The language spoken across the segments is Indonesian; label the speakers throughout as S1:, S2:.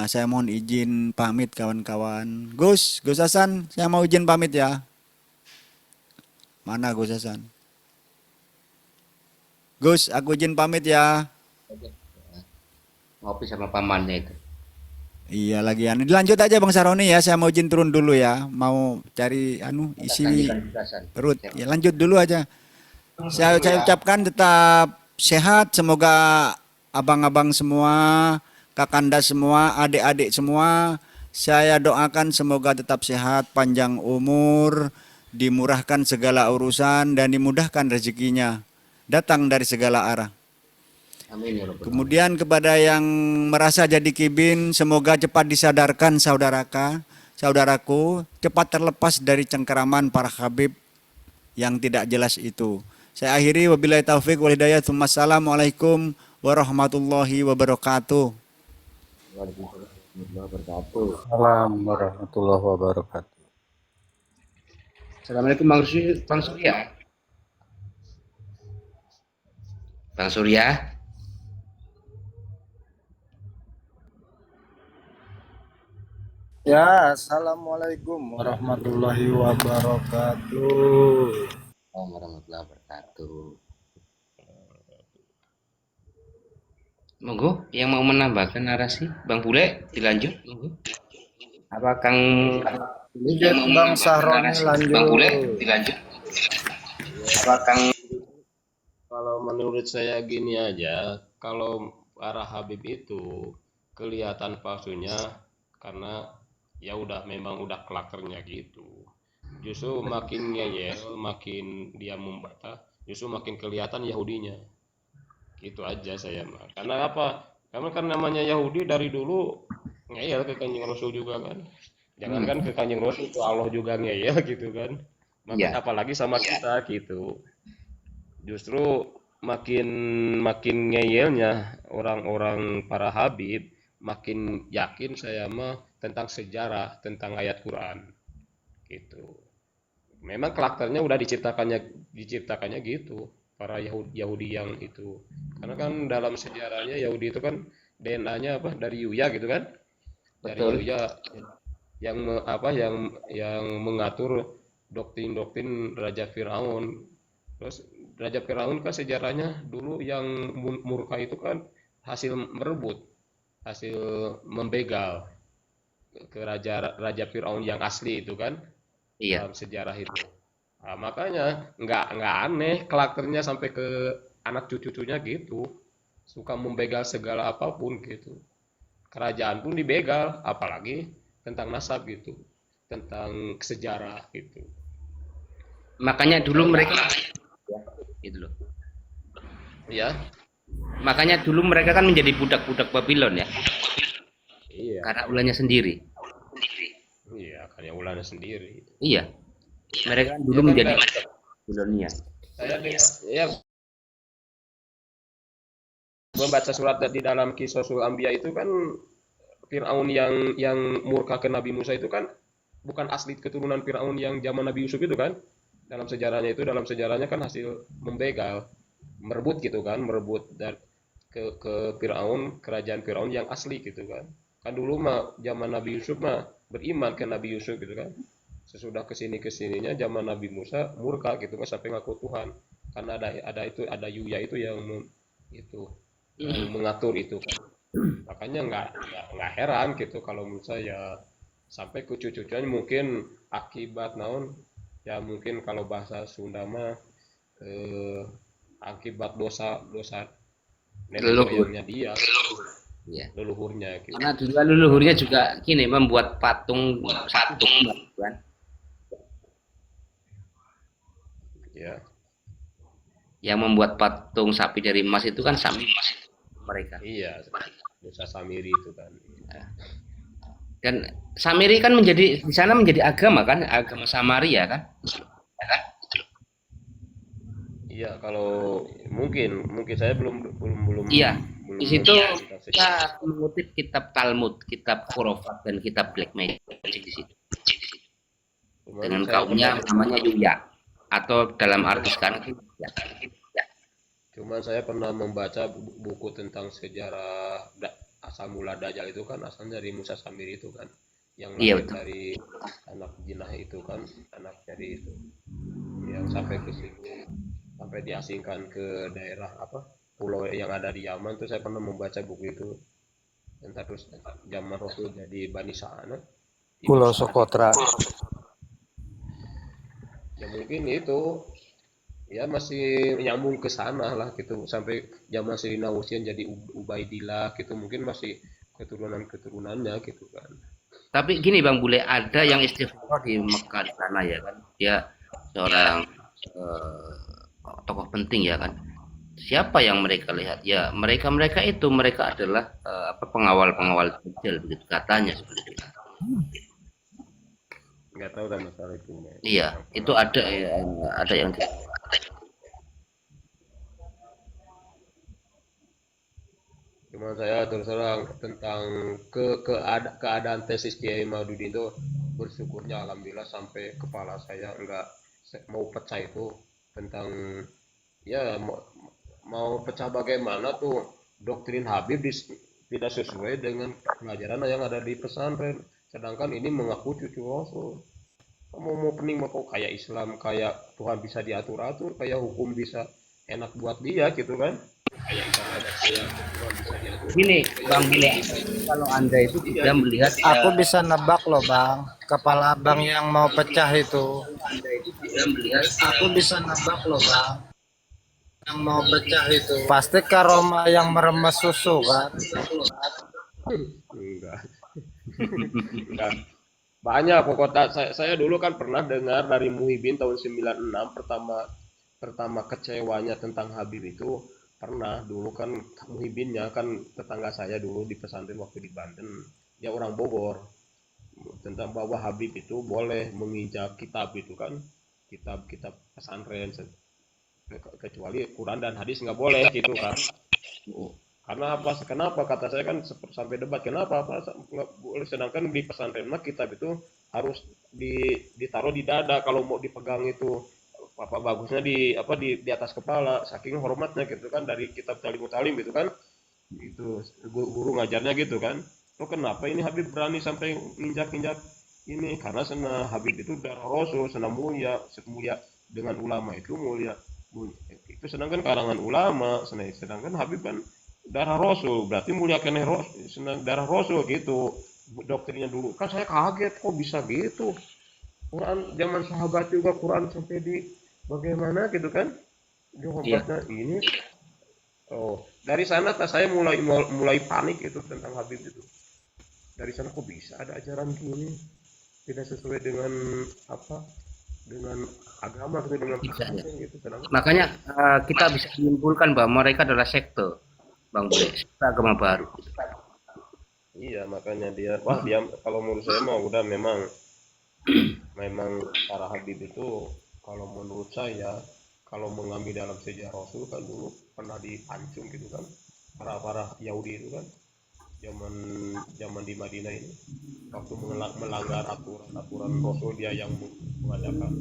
S1: Saya mohon izin pamit kawan-kawan. Gus Hasan, saya mau izin pamit ya. Mana Gus Hasan? Gus, aku izin pamit ya.
S2: Ngopi sama pamannya itu.
S1: Iya lagi dilanjut aja Bang Saroni ya. Saya mau izin turun dulu ya. Mau cari isi
S2: Lanjutan.
S1: perut. Ya lanjut dulu aja. Saya ucapkan tetap sehat. Semoga abang-abang semua, kakanda semua, adik-adik semua, saya doakan semoga tetap sehat, panjang umur, dimurahkan segala urusan dan dimudahkan rezekinya. Datang dari segala arah.
S2: Amin ya Rabbal alamin.
S1: Kemudian kepada yang merasa jadi kibin, semoga cepat disadarkan saudaraku, cepat terlepas dari cengkeraman para habib yang tidak jelas itu. Saya akhiri, wabillahi taufik wal hidayah. Assalamualaikum warahmatullahi wabarakatuh.
S3: Waalaikumsalam warahmatullahi wabarakatuh.
S2: Assalamualaikum Bang Surya. Bang Surya.
S3: Ya, assalamualaikum warahmatullahi wabarakatuh.
S2: Warahmatullahi wabarakatuh. Monggo yang mau menambahkan narasi, Bang Bule dilanjut. Monggo. Apa Kang
S3: Lanjut Bang Sahroni lanjut.
S2: Bang Bule dilanjut. Apa Kang?
S4: Kalau menurut saya gini aja, kalau para Habib itu kelihatan palsunya karena ya udah memang udah klakernya gitu. Justru makin ngeyel, makin dia membantah, justru makin kelihatan Yahudinya. Itu aja saya mah. Karena apa? Karena kan namanya Yahudi dari dulu ngeyel ke Kanjeng Rasul juga kan. Jangankan ke Kanjeng Rasul, ke Allah juga ngeyel gitu kan. Makin apalagi sama kita gitu. Justru makin ngeyelnya orang-orang para Habib, makin yakin saya mah tentang sejarah, tentang ayat Quran gitu. Memang karakternya udah diciptakannya gitu para Yahudi yang itu. Karena kan dalam sejarahnya Yahudi itu kan DNA-nya apa dari Yuya gitu kan. Dari
S2: Betul.
S4: Yuya yang mengatur doktrin-doktrin Raja Firaun. Terus Raja Firaun kan sejarahnya dulu yang murka itu kan hasil merebut, hasil membegal ke Raja Firaun yang asli itu kan dalam sejarah itu. Nah, makanya nggak aneh karakternya sampai ke anak cucunya gitu, suka membegal segala apapun gitu. Kerajaan pun dibegal, apalagi tentang nasab gitu, tentang sejarah gitu.
S2: Makanya dulu mereka gitu loh.
S4: Ya.
S2: Makanya dulu mereka kan menjadi budak-budak Babylon ya.
S4: Iya.
S2: Karena ulahnya sendiri.
S4: Iya, karena ulahnya sendiri.
S2: Iya. Mereka kan dulu menjadi Babilonia.
S4: Saya ya membaca surat di dalam Qisasul Anbiya itu kan Firaun yang murka ke Nabi Musa itu kan bukan asli keturunan Firaun yang zaman Nabi Yusuf itu kan. Dalam sejarahnya kan hasil membegal, merebut gitu kan, merebut ke Firaun, kerajaan Firaun yang asli gitu kan. Kan dulu mah zaman Nabi Yusuf mah beriman ke Nabi Yusuf gitu kan. Sesudah kesininya zaman Nabi Musa murka gitu kan sampai ngaku Tuhan. Karena ada Yuya itu yang mengatur itu kan. Makanya nggak heran gitu kalau menurut saya sampai ke cucunya mungkin akibat naon ya mungkin kalau bahasa Sunda mah akibat dosa nenek moyangnya dia, leluhurnya gitu.
S2: Karena dulu leluhurnya juga gini membuat patung kan.
S4: Ya.
S2: Yang membuat patung sapi dari emas itu kan Samiri mereka.
S4: Iya, dosa Samiri itu kan.
S2: Dan Samiri kan menjadi di sana menjadi agama kan, agama Samaria kan?
S4: Iya, kalau mungkin saya belum.
S2: Iya, di situ kita mengutip kitab Talmud, kitab Khurafat dan kitab Black Magic di situ. Dengan kaumnya namanya Yuya atau dalam arti sekarang
S4: Cuman saya pernah membaca buku tentang sejarah asal mula Dajjal itu kan asalnya dari Musa Samir itu kan, yang
S2: Iya
S4: lahir
S2: betul.
S4: dari anak jinah itu kan, anak dari itu yang sampai ke situ, sampai diasingkan ke daerah apa, pulau yang ada di Yaman tuh. Saya pernah membaca buku itu. Dan terus zaman Rasul jadi Bani Sa'ana, Ibnu
S3: Pulau
S4: Sa'ad itu,
S3: Sokotra.
S4: ya mungkin itu ya masih nyambung ke sana lah gitu, sampai zaman Sayyidina Husain jadi Ubaidillah gitu, mungkin masih keturunan-keturunannya gitu kan.
S2: Tapi gini Bang Bule, ada yang istiqomah di Mekah di sana ya kan. Dia seorang eh, tokoh penting ya kan. Siapa yang mereka lihat? Ya mereka-mereka itu, mereka adalah apa, pengawal-pengawal Dajjal begitu katanya seperti itu.
S4: Nggak tahu kan masalah itu
S2: Iya,
S4: yang
S2: itu
S4: pernah
S2: ada yang
S4: cuma saya terus terang tentang keadaan tesis Kiai Maududi itu, bersyukurnya alhamdulillah sampai kepala saya nggak mau pecah itu, tentang ya mau pecah bagaimana tuh doktrin Habib tidak sesuai dengan pelajaran yang ada di pesantren, sedangkan ini mengaku cucu Rasul. Kamu mau pening mau kok kayak Islam, kayak Tuhan bisa diatur atur, kayak hukum bisa enak buat dia gitu kan, kayak ibadah kayak Tuhan bisa diatur
S2: gini
S4: atur, kayak
S2: Bang
S4: hukum
S2: Bule.
S4: bisa
S2: Kalau Anda itu
S4: iya
S2: tidak
S4: gitu.
S2: melihat
S3: Aku bisa nebak loh bang, kepala abang yang mau pecah itu.
S2: Anda itu tidak melihat
S3: Aku bisa nebak loh bang, yang mau pecah itu. Pasti karoma yang meremes susu kan.
S4: Enggak. Enggak. Banyak pokoknya saya dulu kan pernah dengar dari Muhyiddin tahun 96, pertama pertama kecewanya tentang Habib itu. Pernah dulu kan Muhyiddinnya kan tetangga saya dulu di pesantren waktu di Banten, dia orang Bogor, tentang bahwa Habib itu boleh menginjak kitab itu kan, kitab-kitab pesantren, kecuali Quran dan hadis nggak boleh gitu kan. Karena apa? Kenapa? Kata saya kan sampai debat. Kenapa? Apa? Nggak boleh. Sedangkan di pesantren mah kitab itu harus ditaruh di dada. Kalau mau dipegang itu apa bagusnya di atas kepala. Saking hormatnya gitu kan, dari kitab Talim Talim gitu kan. Itu guru ngajarnya gitu kan. Oh kenapa ini Habib berani sampai injak-injak ini? Karena sana Habib itu darah Rasul, sana mulia, mulia dengan ulama itu mulia. Itu sedangkan karangan ulama, sedangkan Habib kan darah Rasul, berarti muliakan darah Rasul gitu doktrinnya dulu. Kan saya kaget kok bisa gitu. Quran zaman sahabat juga Quran sampai di bagaimana gitu kan.
S2: iya.
S4: Jawabannya ini. Oh, dari sana saya mulai panik itu tentang Habib itu. Dari sana kok bisa ada ajaran gini tidak sesuai dengan apa? Dengan agama gitu, dengan
S2: Tidak.
S4: pesantren gitu. Sedangkan
S2: Makanya kita bisa menyimpulkan bahwa mereka adalah sekte, Bang Bule, sekte agama baru.
S4: iya makanya dia kalau menurut saya mah udah memang memang para Habib itu, kalau menurut saya, kalau mengambil dalam sejarah Rasul kan dulu pernah dipancung gitu kan, para Yahudi itu kan, zaman zaman di Madinah ini, waktu melanggar aturan Rasul, dia yang mengadakan,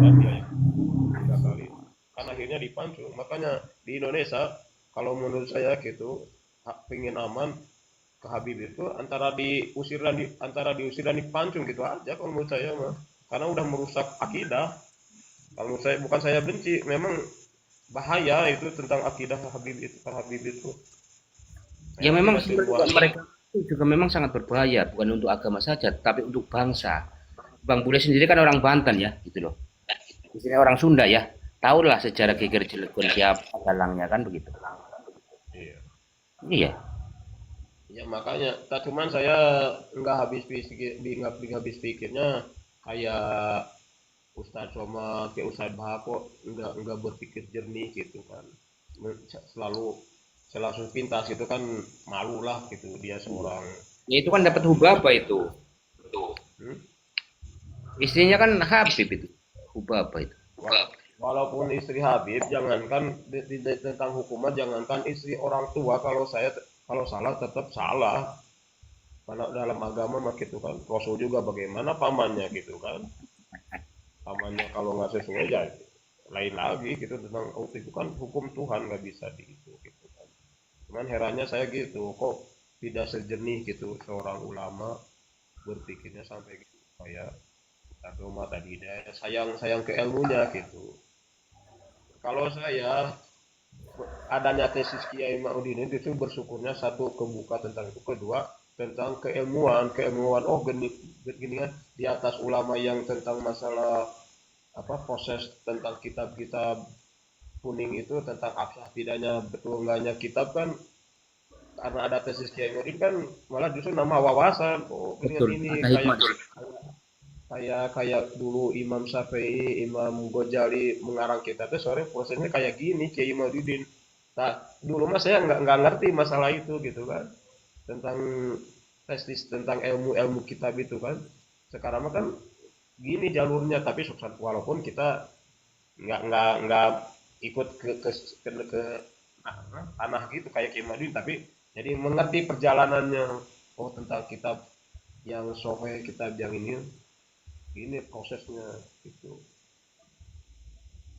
S4: dan dia yang tiga kali kan akhirnya dipancung. Makanya di Indonesia kalau menurut saya gitu, pengen aman ke Habib itu antara diusir dan dipancung gitu aja kalau menurut saya mah, karena udah merusak akidah. Kalau saya, bukan saya benci, memang bahaya itu tentang akidah Habib itu,
S2: Ya
S4: memang
S2: memang
S4: tidak
S2: sebenarnya
S4: seluas.
S2: mereka itu juga memang sangat berbahaya, bukan untuk agama saja, tapi untuk bangsa. Bang Bule sendiri kan orang Banten ya, gitu loh. Di sini orang Sunda ya. Tahulah sejarah Geger Cilegon siapa dalangnya kan begitu.
S4: Iya.
S2: Iya.
S4: Ya makanya cuman saya nggak habis pikirnya kayak Ustadz Somad, kayak Ustadz Bahako, nggak berpikir jernih gitu kan. Selalu selalu pintas gitu kan, malu lah gitu dia seorang.
S2: Ya itu kan dapat hubaba itu.
S4: Hmm?
S2: Istrinya kan Habib itu. Hubaba itu.
S4: Walaupun istri Habib, jangankan tentang hukuman, jangankan istri orang tua, kalau salah tetap salah. Karena dalam agama mah gitu kan, Rasul juga bagaimana pamannya gitu kan. Pamannya kalau nggak sesuai ya lain lagi gitu, tentang itu kan hukum Tuhan, nggak bisa di itu gitu kan. Cuman herannya saya gitu, kok tidak sejernih gitu seorang ulama berpikirnya sampai gitu. Kayak agama tadi dia sayang sayang ke ilmunya gitu. Kalau saya adanya tesis Kiai Ma'udin itu bersyukurnya satu kebuka tentang itu, kedua tentang keilmuan oh gini, gini kan di atas ulama yang tentang masalah apa proses tentang kitab-kitab kuning itu tentang absah tidaknya betul enggaknya kitab kan karena ada tesis Kiai Ma'udin kan malah justru nama wawasan oh gini
S2: Betul,
S4: ini
S2: ada
S4: kayak
S2: hikmah.
S4: kayak kayak dulu Imam Syafi'i, Imam Ghazali mengarang kitab itu sebenarnya prosesnya kayak gini Kiai Maududdin. Nah, dulu mas saya nggak ngerti masalah itu gitu kan tentang testis tentang ilmu-ilmu kitab itu kan. Sekarang mah kan gini jalurnya tapi walaupun kita nggak ikut ke tanah gitu kayak Kiai Maududdin tapi jadi mengerti perjalanannya oh tentang kitab yang sohe kitab yang ini prosesnya gitu.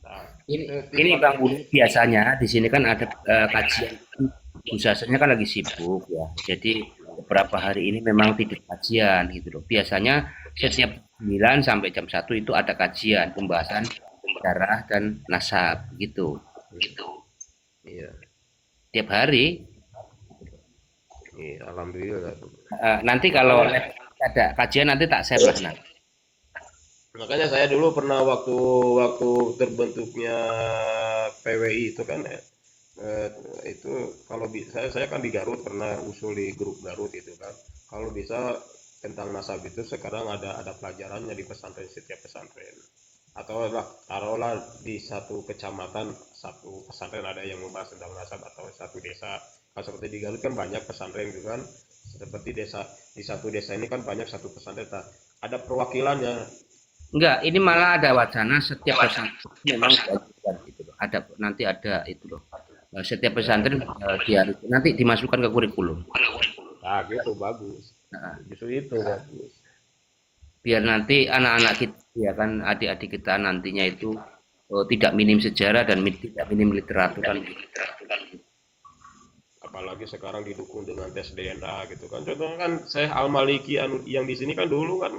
S4: Nah,
S2: Ini, ini
S4: timbal
S2: Bang Budi biasanya di sini kan ada kajian. Biasanya kan lagi sibuk ya. Jadi beberapa hari ini memang tidak kajian gitu loh. Biasanya setiap 9 sampai jam 1 itu ada kajian pembahasan darah dan nasab gitu.
S4: iya,
S2: Tiap hari.
S4: iya, alhamdulillah.
S2: Nanti kalau
S4: Makanya,
S2: ada kajian nanti tak share lah nanti.
S4: makanya saya dulu pernah waktu waktu terbentuknya PWI itu kan ya, eh, itu kalau saya kan di Garut pernah usul di grup Garut itu kan. Kalau bisa tentang nasab itu sekarang ada pelajarannya di pesantren setiap pesantren. Atau lah taruhlah di satu kecamatan satu pesantren ada yang membahas tentang nasab atau satu desa kalau seperti di Garut kan banyak pesantren gitu kan seperti desa di satu desa ini kan banyak satu pesantren ada perwakilannya
S2: Enggak, ini
S4: di
S2: malah ada wacana setiap pesantren memang diwajibkan gitu loh. Ada nanti ada itu loh. Setiap
S4: ya
S2: pesantren nanti dimasukkan ke kurikulum.
S4: nah gitu bagus
S2: Nah,
S4: justru itu bagus
S2: biar nanti anak-anak kita ya kan adik-adik kita nantinya itu tidak minim sejarah dan tidak minim literatur kan.
S4: apalagi sekarang didukung dengan tes DNA gitu kan contohnya kan saya Al Maliki anu yang di sini kan dulu kan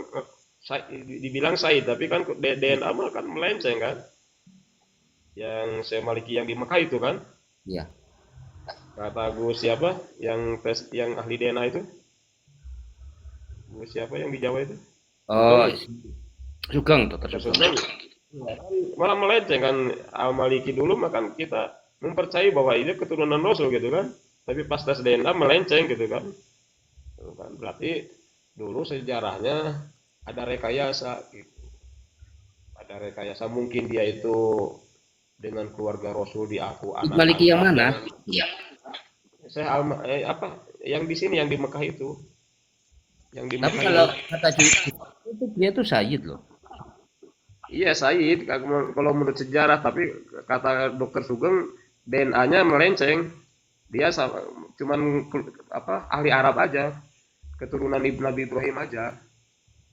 S4: dibilang Said tapi kan DNA mah kan melenceng kan yang saya Maliki yang di Mekah itu kan
S2: Iya.
S4: kata Gus siapa yang tes yang ahli DNA itu Gus siapa yang di Jawa itu
S2: Oh,
S4: Sugeng
S2: Sugeng, Dokter
S4: Dr.
S2: Sugeng.
S4: Sugeng ya, kan malah melenceng kan Al Maliki dulu makan kita mempercayai bahwa ini keturunan Rasul gitu kan tapi pas tes DNA melenceng gitu kan. Tuh kan berarti dulu sejarahnya ada rekayasa gitu. Ada rekayasa mungkin dia itu dengan keluarga Rasul diaku anak
S2: Maliki yang
S4: angkat
S2: mana?
S4: dengan saya apa yang di sini yang di Mekah itu yang di
S2: Tapi
S4: Mekah
S2: kalau
S4: itu
S2: kata itu dia tuh Sayyid loh.
S4: iya Said kalau menurut sejarah tapi kata dokter Sugeng DNA-nya melenceng dia cuman apa ahli Arab aja keturunan Nabi Ibrahim aja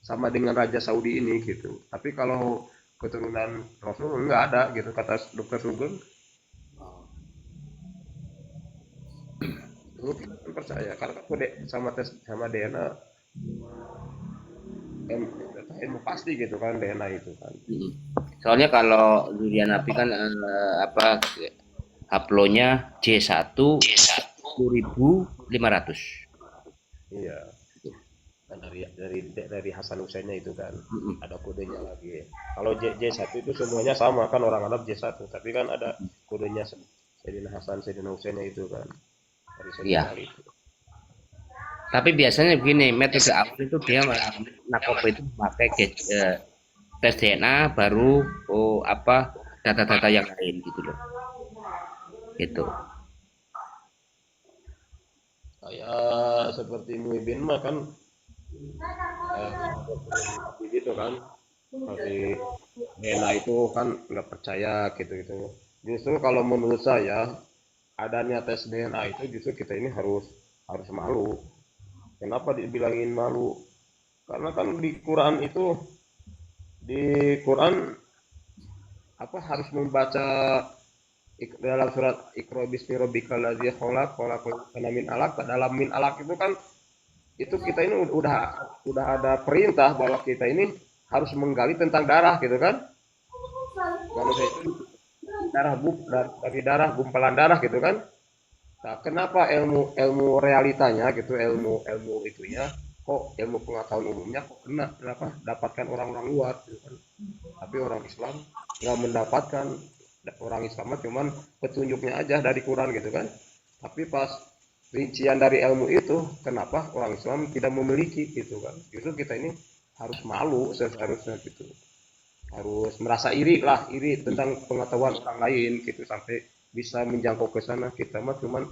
S4: sama dengan Raja Saudi ini gitu tapi kalau keturunan Rasul nggak ada gitu kata dokter Sugeng itu kita percaya karena kan sama tes sama DNA ilmu pasti gitu kan DNA itu kan
S2: Mm. Soalnya kalau durian api kan apa haplonya J1 10.500.
S4: iya kan dari Hasan Husainnya itu kan
S2: Mm-mm.
S4: ada kodenya lagi kalau J1 itu semuanya sama kan orang Arab J1 tapi kan ada kodenya Sayyidina Hasan Sayyidina Husainnya itu kan dari Sayyidina
S2: Iya.
S4: Ali itu
S2: Tapi biasanya begini, metode awal itu dia Nakopo itu memakai tes DNA baru apa data-data yang lain gitu loh. Gitu.
S4: kayak seperti Muhyiddin mah kan gitu kan masih DNA itu kan nggak percaya gitu gitu justru kalau menurut saya adanya tes DNA itu justru kita ini harus malu kenapa dibilangin malu karena kan di Quran itu di Quran apa harus membaca dalam surat Iqra bismi rabbikal ladzi khalaq khalaqal insana min alaq, dalam min alaq itu kan itu kita ini udah ada perintah bahwa kita ini harus menggali tentang darah gitu kan. Manusia itu darah dari darah, gumpalan darah gitu kan. Nah, kenapa ilmu realitanya gitu, ilmu itunya kok ilmu pengetahuan umumnya kok kenapa dapatkan orang-orang luar gitu kan. Tapi orang Islam nggak mendapatkan, orang Islam cuman petunjuknya aja dari Quran gitu kan. Tapi pas rincian dari ilmu itu, kenapa orang Islam tidak memiliki gitu kan. Justru kita ini harus malu seharusnya gitu. Harus merasa iri tentang pengetahuan orang lain gitu, sampai bisa menjangkau ke sana. Kita mah cuman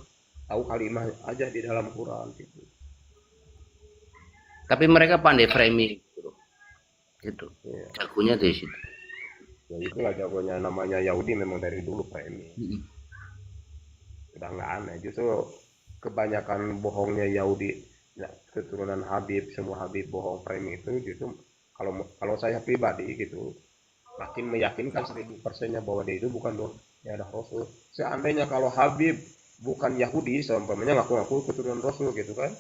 S4: tahu kalimat aja di dalam Quran gitu.
S2: Tapi mereka pandai framing gitu.
S4: Ya,
S2: Jagonya di situ.
S4: ya itulah jagonya, namanya Yahudi memang dari dulu framing. Udah nggak aneh, justru kebanyakan bohongnya Yahudi, ya, keturunan Habib, semua Habib bohong framing itu justru kalau saya pribadi gitu makin meyakinkan 1000%-nya bahwa dia itu bukan ya ada Rasul. Seandainya kalau Habib bukan Yahudi, seumpamanya ngaku-ngaku keturunan Rasul gitu kan,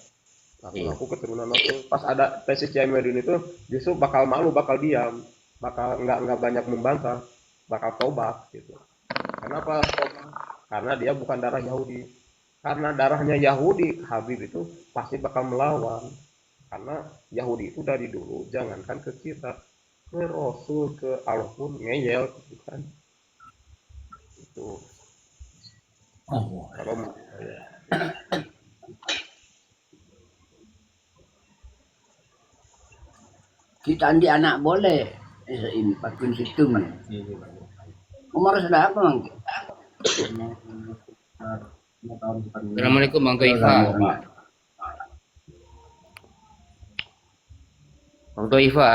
S4: ngaku-ngaku keturunan Rasul, pas ada tesis Jainuddin itu justru bakal malu, bakal diam, bakal nggak banyak membantah, bakal tobat gitu. Kenapa tobat? Karena dia bukan darah Yahudi. Karena darahnya Yahudi, Habib itu pasti bakal melawan. Karena Yahudi itu dari dulu, jangankan ke kita, ke Rasul, ke Allah pun ngeyel gitu kan. Itu kalau menurut saya.
S5: Kita andi anak boleh ini pakun situng. Umar sudah apa mang?
S2: Assalamualaikum Bang Toifa. Bang Toifa.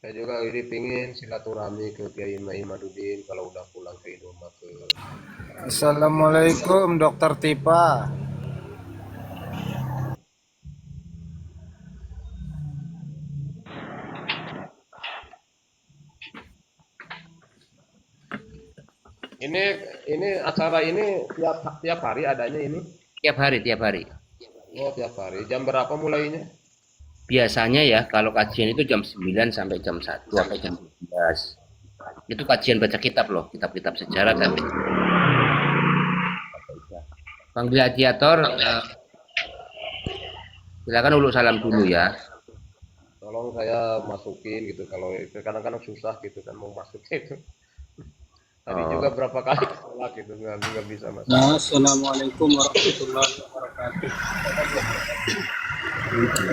S4: Saya juga ini pingin silaturahmi ke Kiai Imaduddin kalau udah pulang ke Indomaret ke.
S3: Assalamualaikum Dokter Tipa.
S4: Ini acara ini tiap hari adanya ini.
S2: Tiap hari.
S4: Oh, tiap hari. Jam berapa mulainya?
S2: Biasanya ya kalau kajian itu jam 9 sampai jam 1 sampai jam 12. Itu kajian baca kitab loh, kitab-kitab sejarah dan Bang Gladiator, silakan uluk salam dulu ya.
S4: Tolong saya masukin gitu, kalau itu kadang-kadang susah gitu kan mau masuk itu. Tadi juga berapa kali tolak gitu nggak bisa masuk.
S6: Nah, Assalamualaikum warahmatullahi wabarakatuh.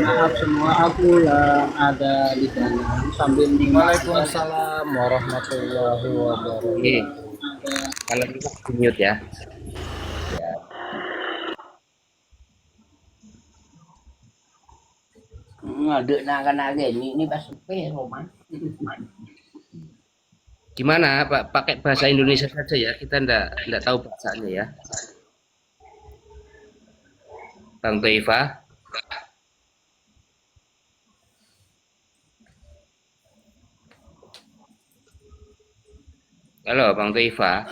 S6: Maaf semua, aku yang ada di sana sambil
S3: Waalaikumsalam warahmatullahi wabarakatuh.
S2: Oke. Kalau bisa di mute ya.
S5: Ngaduk nak kena ini pas Roma.
S2: Gimana Pak? Pakai bahasa Indonesia saja ya. Kita enggak tahu bahasanya ya. Bang Toifa. Halo Bang Toifa.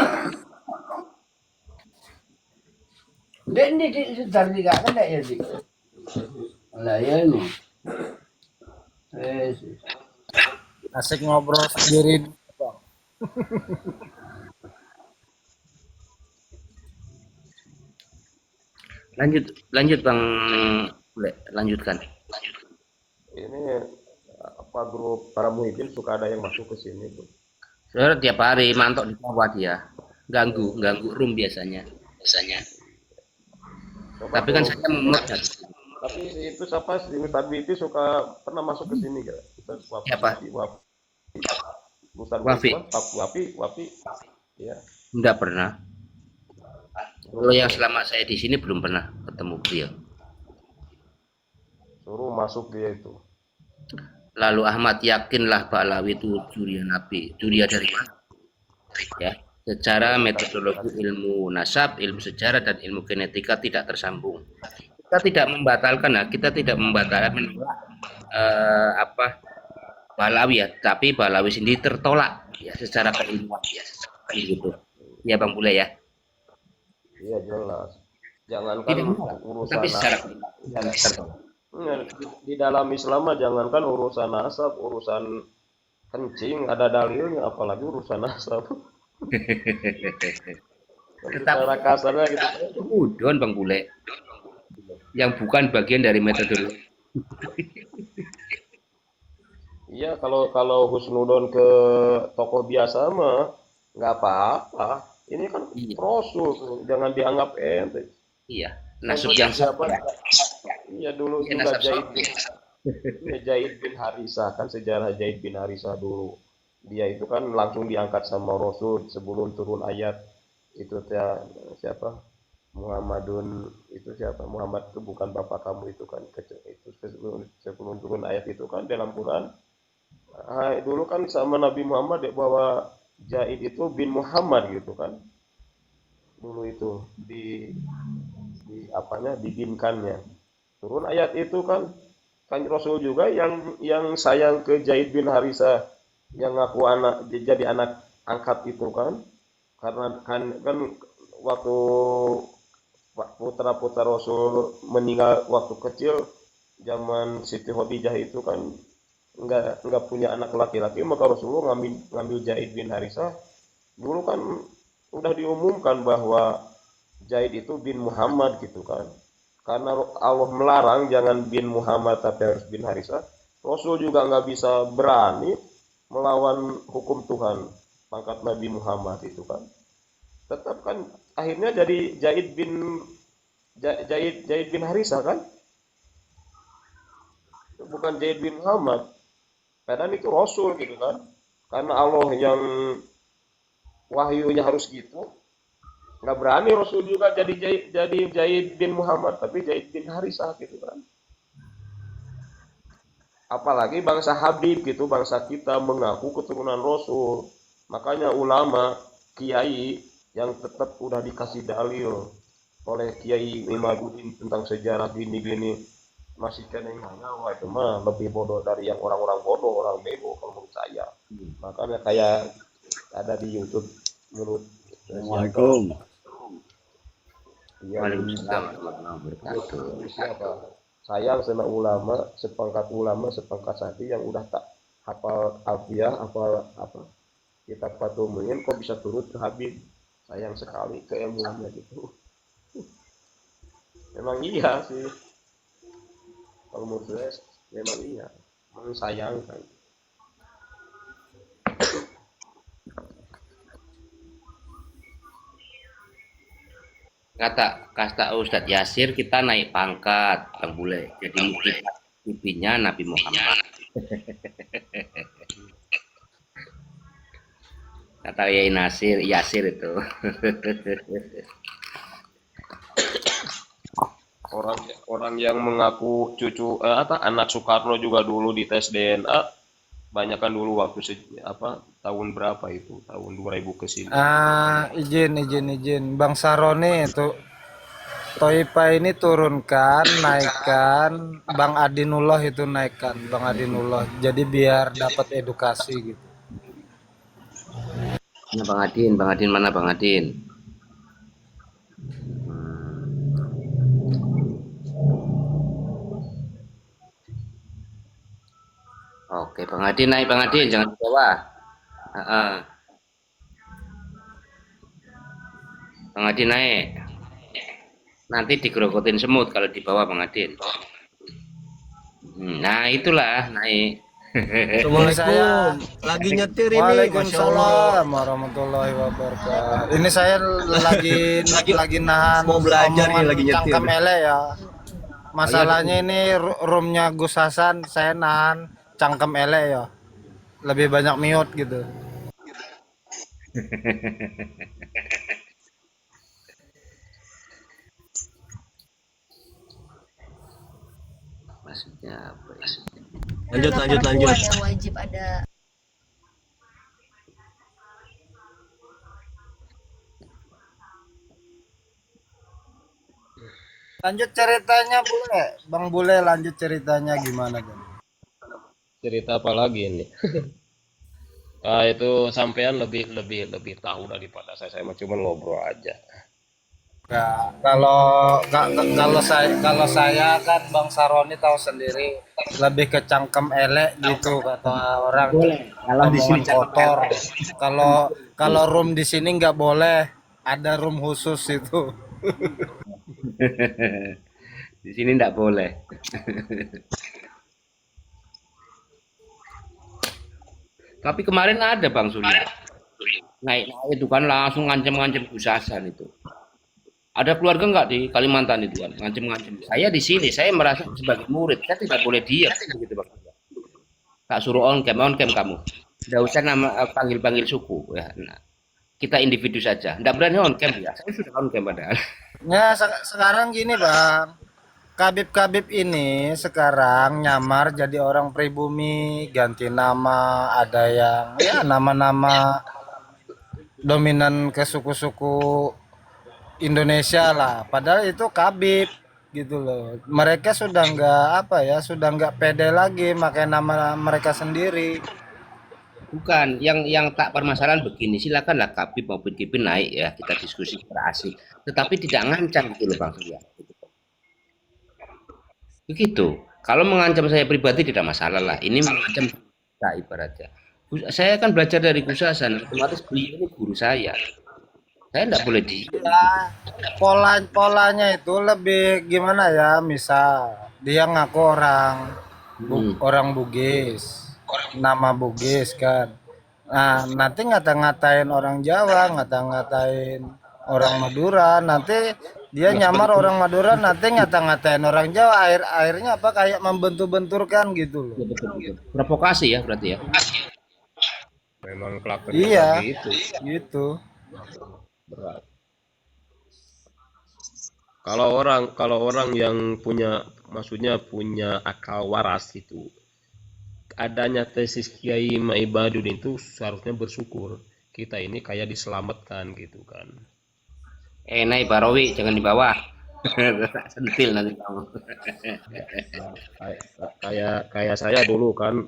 S5: Dan ini sudah juga kan ya sih. Lah ya ini.
S3: Asik ngobrol sendiri.
S2: Lanjut Bang. Boleh lanjutkan.
S4: Ini apa grup para muhibin suka ada yang masuk ke sini tuh.
S2: Saudara tiap hari mantok di bawah dia. Ganggu room biasanya.
S4: Coba
S2: Tapi kan
S4: tuh.
S2: saya memotnya.
S4: Tapi itu siapa si Ustadz Witi suka pernah masuk ke sini gak?
S2: Siapa?
S4: Ustadz
S2: Wafi.
S4: Wafi. Ya.
S2: Enggak pernah. Kalau yang selama saya di sini belum pernah ketemu beliau.
S4: Suruh masuk dia itu.
S2: Lalu Ahmad, yakinlah Ba'alawi itu Juria Nabi. Juria dari mana? Ya, secara metodologi ilmu nasab, ilmu sejarah dan ilmu genetika tidak tersambung. kita tidak membatalkan, nah, kita tidak membatalkan menolak apa Balawi ya, tapi Balawi sendiri tertolak ya secara keilmuan ya, gitu. Ya Bang Bule ya.
S4: Iya jelas. Jangankan
S2: Tidak menolak,
S4: urusan
S2: tapi secara
S4: nasab,
S2: keilmuan tertolak.
S4: di dalam Islam mah jangankan urusan nasab, urusan kencing ada dalilnya, apalagi urusan nasab.
S2: Tetapi
S4: Secara kasarnya gitu.
S2: kemudian Bang Bule yang bukan bagian dari metodologi.
S4: Iya, kalau kalau husnudon ke tokoh biasa mah nggak apa-apa. Ini kan
S2: Iya,
S4: Rasul, tuh, jangan dianggap ente.
S2: iya. Nasib
S4: Contohnya
S2: yang
S4: siapa?
S2: ya.
S4: Iya dulu
S2: Iya,
S4: juga
S2: nasab
S4: Zaid bin Harisah, kan sejarah Zaid bin Harisah dulu. Dia itu kan langsung diangkat sama Rasul sebelum turun ayat itu siapa? Muhammadun itu siapa? Muhammad itu bukan bapak kamu itu kan itu sebelum turun ayat itu kan dalam Quran. Dulu kan sama Nabi Muhammad ya bahwa Zaid itu bin Muhammad gitu kan. Dulu itu di apanya dibinkannya. Turun ayat itu kan kan Rasul juga yang sayang ke Zaid bin Harisah yang ngaku anak jadi anak angkat itu kan karena kan waktu putra-putra Rasul meninggal waktu kecil zaman Siti Khadijah itu kan nggak punya anak laki-laki maka Rasulullah ngambil Zaid bin Harisah dulu kan udah diumumkan bahwa Zaid itu bin Muhammad gitu kan karena Allah melarang jangan bin Muhammad tapi harus bin Harisah Rasul juga nggak bisa berani melawan hukum Tuhan pangkat Nabi Muhammad itu kan tetap kan akhirnya jadi Zaid bin Harisah kan bukan Zaid bin Muhammad padahal itu Rasul gitu kan karena Allah yang wahyunya harus gitu nggak berani Rasul juga jadi Zaid bin Muhammad tapi Zaid bin Harisah gitu kan apalagi bangsa Habib gitu bangsa kita mengaku keturunan Rasul makanya ulama kiai yang tetap udah dikasih dalil oleh Kiai Imaduddin tentang sejarah gini-gini masih kena wah itu mah lebih bodoh dari yang orang-orang bodoh orang bego kalau menurut saya makanya kayak ada di YouTube menurut siapa dia
S2: Waalaikumsalam warahmatullahi wabarakatuh.
S4: siapa sayang sama ulama sepangkat satu yang udah tak hafal alfiah hafal apa kitab Fathul Muin kok bisa turut ke Habib sayang sekali keilmuannya gitu memang iya sih kalau menurut saya memang iya memang sayang kan
S2: Kata Ustadz Yasir kita naik pangkat Bang Bule. Jadi kita pipinya Nabi Muhammad. Kata Yasir itu.
S4: orang yang mengaku cucu anak Soekarno juga dulu di tes DNA banyak kan dulu waktu tahun berapa itu tahun 2000 ke sini
S3: Izin Bang Saroni itu Toipa ini turunkan naikkan Bang Adinullah itu naikkan Bang Adinullah jadi biar dapat edukasi gitu.
S2: Nah, Bang Adin mana Bang Adin? Oke, Bang Adin naik Bang Adin, jangan di bawah. Bang Adin naik. Nanti digerogotin semut kalau di bawah Bang Adin. Nah, itulah naik.
S3: Assalamualaikum.
S6: Lagi nyetir ini, Masya Allah.
S3: Waalaikumsalam warahmatullahi wabarakatuh. Ini saya lagi nahan
S6: Mau belajar nih,
S3: omongan
S6: lagi nyetir.
S3: Cangkem ele ya. Masalahnya ini roomnya Gus Hasan, saya nahan Cangkem ele ya. Lebih banyak mute gitu.
S2: Maksudnya apa ya?
S6: Lanjut.
S7: Yang wajib ada.
S3: Lanjut ceritanya Bule. Bang Bule lanjut ceritanya gimana Bang?
S4: Cerita apa lagi ini? Itu sampean lebih lebih lebih tahu daripada saya mah cuma ngobrol aja.
S3: Ya, kalau saya kan Bang Saroni tahu sendiri lebih ke cangkem elek gitu kata orang
S5: Boleh. Kalau di sini
S3: omongan kotor. Kalau kalau room di sini nggak boleh, ada room khusus itu.
S2: Di sini nggak boleh. Tapi kemarin ada Bang Surya. Naik itu kan langsung ngancem-ngancem Gusasan itu. Ada keluarga nggak di Kalimantan itu kan ngancem-ngancem. Saya di sini, saya merasa sebagai murid, saya tidak boleh diam begitu Bang. Tak suruh on cam kamu. Tidak usah panggil-panggil suku ya. Nah, kita individu saja. Tidak berani on cam ya. Saya sudah on cam padahal.
S3: Ya, sekarang gini Bang, Kabib-kabib ini sekarang nyamar jadi orang pribumi, ganti nama, ada yang ya nama-nama dominan ke suku-suku Indonesia lah. Padahal itu Kabib gitu loh. Mereka sudah nggak apa ya, sudah nggak pede lagi pakai nama mereka sendiri.
S2: Bukan, yang tak permasalahan begini, silakanlah Kabib maupun Kipin naik ya, kita diskusi berasik. Tetapi tidak ngancam gitu loh Bang Surya. Begitu. Kalau mengancam saya pribadi tidak masalah lah. Ini mengancam kita ibaratnya. Saya kan belajar dari Gusasan, otomatis beliau ini guru saya. Saya tidak boleh di.
S3: Ya, polanya itu lebih gimana ya? Misal dia ngaku
S2: Hmm.
S3: orang Bugis, nama Bugis kan. Nah, nanti ngata-ngatain orang Jawa, ngata-ngatain orang Madura, nanti dia nyamar orang Madura, nanti ngata-ngatain orang Jawa, akhirnya apa kayak membentur-benturkan gitu loh.
S2: Ya, betul, betul. Provokasi ya berarti ya.
S4: Memang kelakuannya
S3: Iya,
S4: begitu.
S3: gitu.
S4: Berat. Kalau orang yang punya maksudnya punya akal waras itu, adanya tesis Kiai Maibaduddin itu seharusnya bersyukur kita ini kayak diselamatkan gitu kan.
S2: Naik Barawi jangan di bawah. Sentil nanti kamu.
S4: Nah, kayak kayak saya dulu kan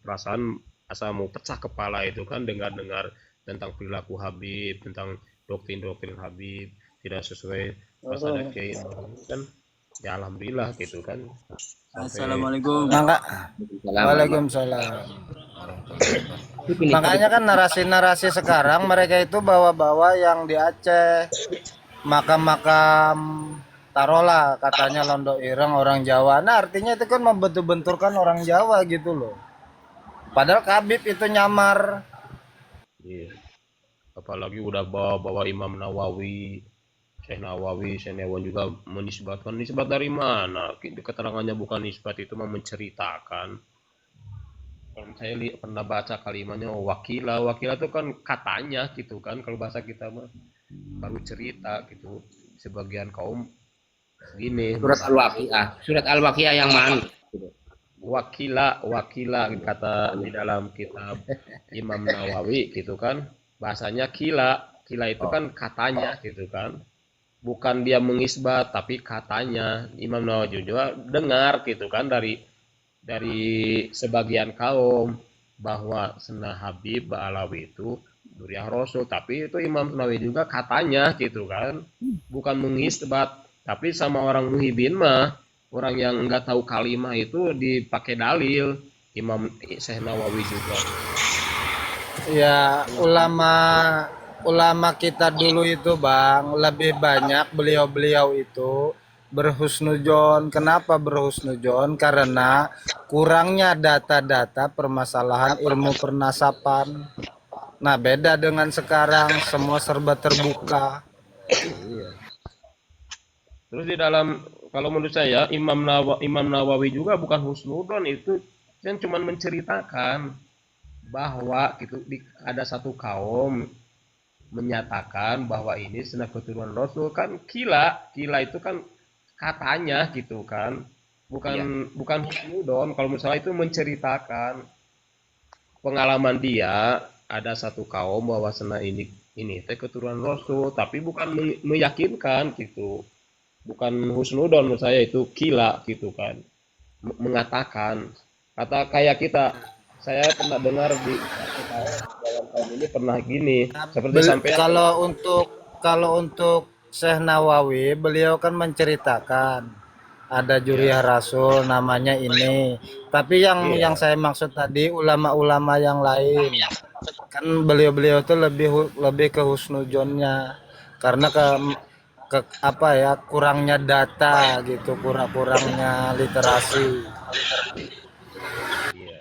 S4: perasaan asa mau pecah kepala itu kan dengar-dengar tentang perilaku Habib, tentang doktrin-doktrin Habib tidak sesuai masalah Kiai kan, ya alhamdulillah gitu kan sampai
S6: Assalamualaikum.
S3: Maka,
S2: Salam.
S3: Waalaikumsalam. Makanya kan narasi-narasi sekarang mereka itu bawa-bawa yang di Aceh, makam-makam taruhlah katanya Londo Ireng orang Jawa. Nah, artinya itu kan membentur-benturkan orang Jawa gitu loh. Padahal Kabib itu nyamar.
S4: iya. Apalagi udah bawa-bawa Imam Nawawi, Syekh Nawawi juga menisbatkan, nisbat dari mana? Keterangannya bukan nisbat, itu mah menceritakan. Kalau saya pernah baca kalimatnya wakila itu kan katanya gitu kan, kalau bahasa kita mah baru cerita gitu. Sebagian kaum gini,
S2: Surat Al-Waqiah yang mana?
S4: wakila kata di dalam kitab Imam Nawawi gitu kan, bahasanya kila itu kan katanya gitu kan, bukan dia mengisbat tapi katanya Imam Nawawi juga dengar gitu kan dari sebagian kaum bahwa Sunnah Habib Ba'alawi itu Duriah Rasul, tapi itu Imam Nawawi juga katanya gitu kan, bukan mengisbat. Tapi sama orang muhibin mah, orang yang nggak tahu kalimah itu dipakai dalil. Imam Syekh Nawawi juga.
S3: Ya, ulama kita dulu itu Bang, lebih banyak beliau-beliau itu berhusnujon. Kenapa berhusnujon? Karena kurangnya data-data permasalahan ilmu pernasapan. Nah, beda dengan sekarang semua serba terbuka.
S4: Iya. Terus di dalam, kalau menurut saya Imam Nawawi juga bukan husnudon, itu kan cuma menceritakan bahwa gitu ada satu kaum menyatakan bahwa ini sunnah keturunan Rasul kan, kila itu kan katanya gitu kan, bukan husnudon. Kalau misalnya itu menceritakan pengalaman dia, ada satu kaum bahwa sunnah ini teh keturunan Rasul, tapi bukan meyakinkan gitu. bukan husnudon menurut saya, itu gila gitu kan. Mengatakan kata kayak kita, saya pernah dengar di dalam tahun ini pernah gini seperti sampai
S3: Kalau untuk Syekh Nawawi, beliau kan menceritakan ada
S4: ya,
S3: Juriyah Rasul namanya ini. Tapi yang
S4: iya,
S3: saya maksud tadi ulama-ulama yang lain. Kan beliau-beliau tuh lebih ke husnujonnya karena ke apa ya, kurangnya data gitu, kurangnya literasi.
S4: iya.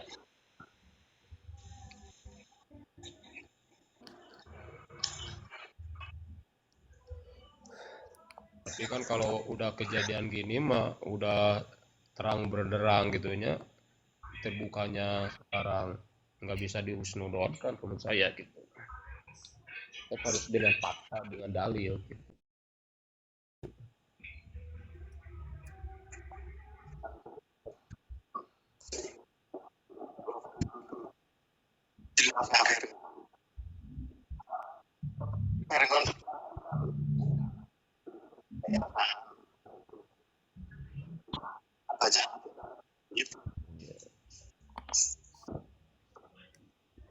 S4: Tapi kan kalau udah kejadian gini mah udah terang benderang gitunya, terbukanya sekarang nggak bisa dihusnudonkan menurut saya gitu. Tetap harus dengan fakta, dengan dalil gitu.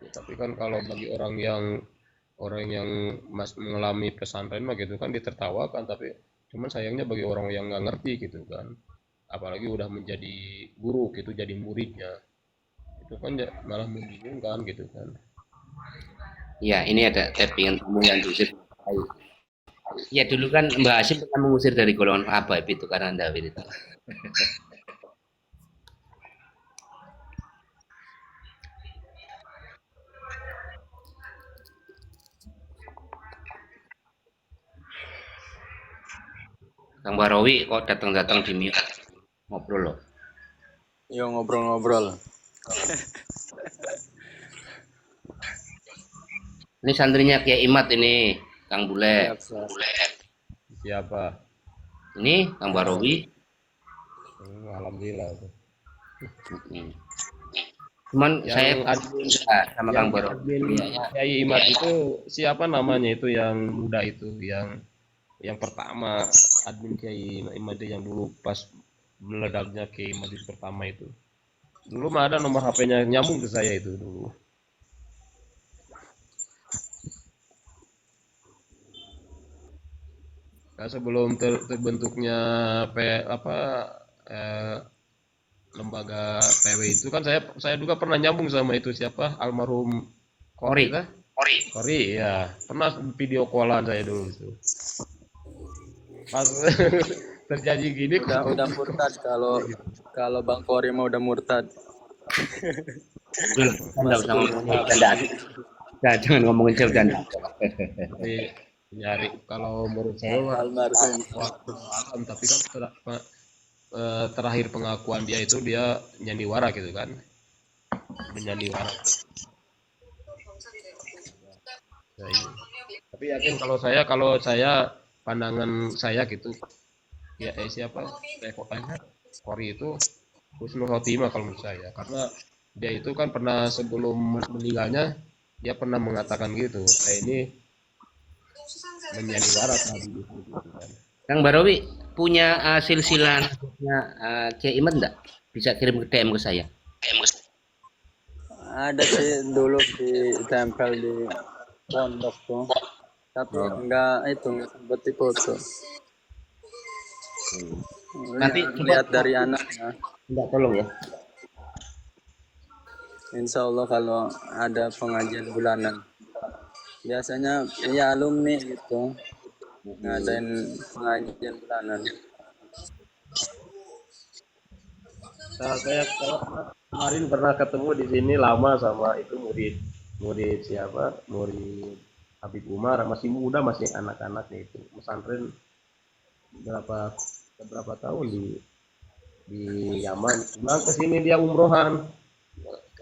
S4: Ya, tapi kan kalau bagi orang yang mengalami pesantren mah gitu kan ditertawakan, tapi cuman sayangnya bagi orang yang nggak ngerti gitu kan, apalagi udah menjadi guru gitu, jadi muridnya, itu kan malah membingungkan gitu kan.
S2: Ya, ini ada tappingan kamu yang diusir. Ya, dulu kan Mbak Hasyim pernah mengusir dari golongan Habaib itu karena Anda itu. Kang Barawi kok datang-datang di mute ngobrol loh.
S6: Yo ngobrol-ngobrol.
S2: Ini santrinya Kiai Imat ini, Kang Bule.
S6: Siap, siap.
S4: Siapa?
S2: Ini Kang Barawi.
S4: Alhamdulillah.
S2: Mm. Cuman saya
S4: Yang admin
S2: sama
S4: yang
S2: Kang Barawi.
S4: admin
S2: Kayaknya
S4: Kiai Imad itu siapa namanya, itu yang muda itu, yang pertama admin Kiai Imad yang dulu pas meledaknya Kiai Imad itu pertama itu. Dulu mah ada nomor HP-nya nyambung ke saya itu dulu. Nah, sebelum terbentuknya apa eh, lembaga PW itu kan saya juga pernah nyambung sama itu siapa, almarhum Kori
S2: Ori.
S4: lah. Kori ya, pernah video callan saya dulu itu. Pas terjadi gini
S6: Udah murtad kalau kalau Bang Kori mau udah murtad.
S2: Udah usah ngomongin bercandaan. Nah, jangan ngomongin bercanda.
S4: tapi nyari, kalau menurut saya mah
S6: Almarhum.
S4: waktu alam, tapi kan terakhir pengakuan dia itu dia nyandiwara gitu kan, menyandiwara. Nah, ini. Tapi yakin kalau saya pandangan saya gitu ya, siapa pokoknya Kori itu husnul khotimah kalau menurut saya, karena dia itu kan pernah sebelum meninggalnya dia pernah mengatakan gitu, saya ini menyandiwara tadi gitu kan.
S2: Kang Barawi punya silsilah Kiai Imat enggak? Bisa kirim ke DM ke saya.
S6: Ada sih dulu ditempel di pondok tuh. Tapi enggak sempat dipoto.
S2: Nanti
S6: Lihat dari anaknya.
S2: enggak tolong ya.
S6: Insya Allah kalau ada pengajian bulanan. Biasanya ya alumni gitu ngadain pengajian bulanan.
S4: Nah, saya kemarin pernah ketemu di sini lama sama itu murid murid siapa, murid Habib Umar, masih muda, masih anak-anaknya itu pesantren berapa berapa tahun di Yaman, pulang ke sini dia umrohan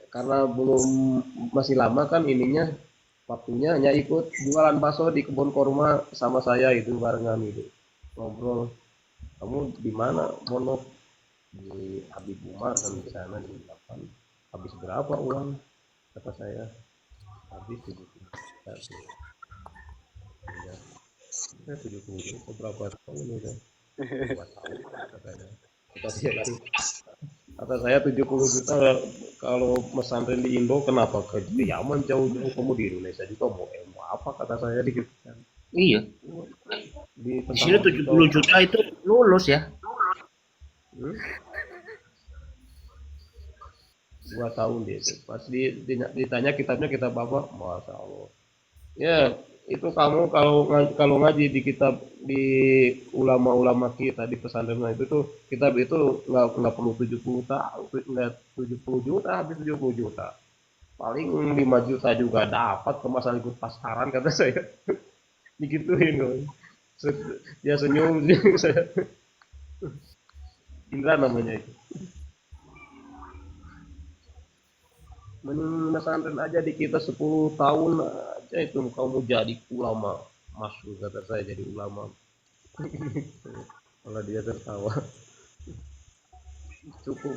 S4: karena belum, masih lama kan ininya waktunya, hanya ikut jualan bakso di kebun kurma sama saya itu barengan gitu, ngobrol, kamu di mana monok, di Habib Umar kan, di sana di 8, habis berapa uang, kata saya, habis 70 juta. Ya, 70 juta berapa tahun itu. 2 tahun katanya. Kata saya 70 juta kalau pesantren di Indo kenapa ke Yaman jauh-jauh, kamu di Indonesia juga mau apa, kata saya gitu kan.
S2: Iya.
S4: Di
S2: Di sini
S4: tentang
S2: 70 juta itu lulus ya.
S4: 2 tahun dia itu. Pas ditanya kitabnya kitab apa? Masya Allah. Ya, itu kamu kalau ngaji di kitab di ulama-ulama kita di pesantren itu tuh kitab itu nggak perlu 70 juta, nggak 70 juta, habis 70 juta. Paling 5 juta juga dapat ke masalah ikut pasaran, kata saya. Digituin loh. Dia senyum saya. Indra namanya itu. Mending pesantren aja di kita 10 tahun aja itu kamu jadi ulama, masuk, kata saya, jadi ulama. Kalau dia tertawa, cukup.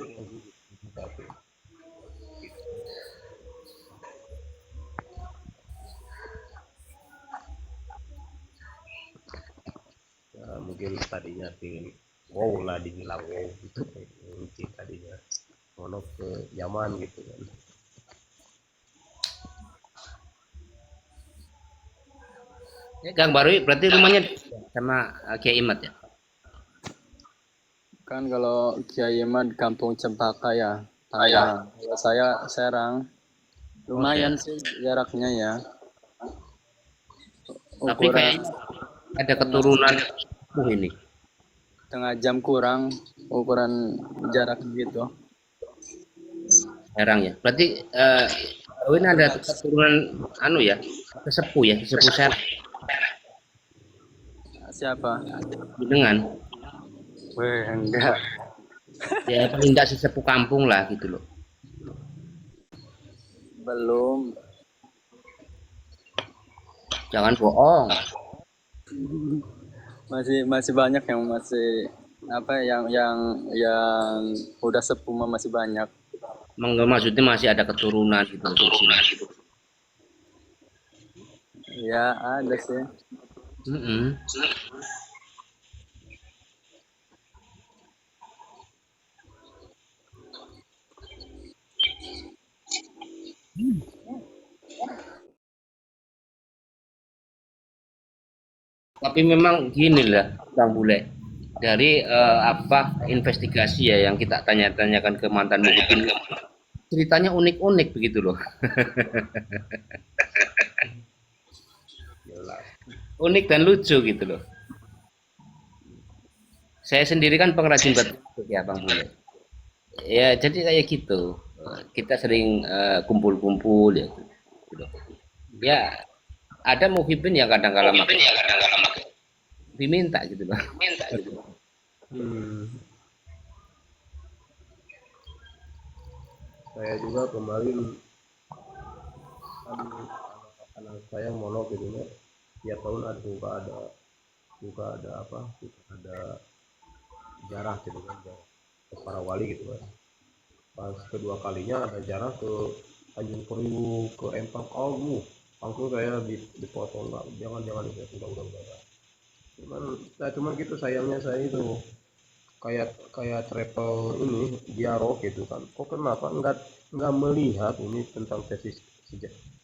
S4: Ya, mungkin tadinya ingin wow lah, dibilang wow gitu, mungkin tadinya mau ke Yaman gitu kan.
S2: Ya, Kang Barwi berarti rumahnya sama Kiai Imad ya?
S6: Kan kalau Kiai Imad Kampung Cempaka ya, Tangerang. Kalau saya Serang. Lumayan sih jaraknya ya.
S2: Tapi
S6: Ukuran
S2: kayaknya ada keturunan ini.
S6: setengah jam kurang ukuran jarak gitu.
S2: Jarang ya. Berarti ini ada keturunan anu ya, sesepuh Serang
S6: Siapa?
S2: dengan
S6: Weh, enggak.
S2: ya paling enggak sesepuh kampung lah gitu loh.
S6: Belum.
S2: Jangan bohong.
S6: Masih banyak yang masih apa yang udah sepuh mah masih banyak.
S2: Maksudnya masih ada keturunan gitu loh di sini.
S6: Ya, ada sih.
S2: Tapi memang gini lah, Bang Bule. Dari investigasi ya yang kita tanya-tanyakan ke mantan Muhyiddin, ceritanya unik-unik begitu loh. Unik dan lucu gitu loh. Saya sendiri kan pengrajin batik ya Bang Bule. Ya jadi kayak gitu. Kita sering kumpul-kumpul ya. Gitu. Ya ada Muhyiddin yang kadang-kala diminta gitu loh.
S4: Saya juga kemarin kan anak saya mono gitu ya. Tiap tahun ada jarah gitu kan, ke para wali gitu kan. Pas kedua kalinya ada jarah ke Tanjung Priuk, ke Empang. Langsung saya dipotong, nggak, jangan ya, udah. Cuman gitu, sayangnya saya itu kayak travel ini dialog gitu kan. Kok kenapa nggak melihat ini tentang tesis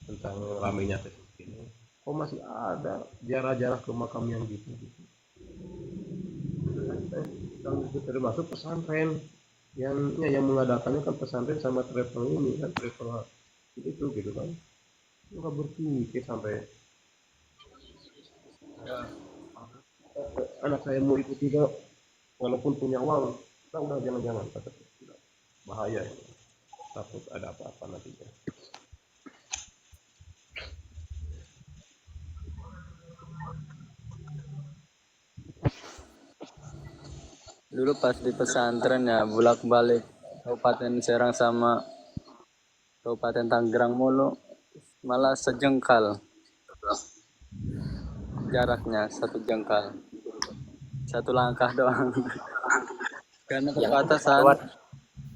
S4: tentang ramainya tesis ini? Kok masih ada jarah-jarah ke makam yang gitu. Termasuk pesantren yang mengadakannya kan pesantren sama travel ini kan, travel itu gitu kan. Nggak berpikir sampai ya, anak saya mau ikut juga walaupun punya uang. Udah jangan kata bahaya ya. Takut ada apa-apa nantinya.
S6: Dulu pas di pesantren ya bolak-balik Kabupaten Serang sama Kabupaten Tangerang mulu, malah sejengkal jaraknya, 1 jengkal, 1 langkah doang. Karena perbatasan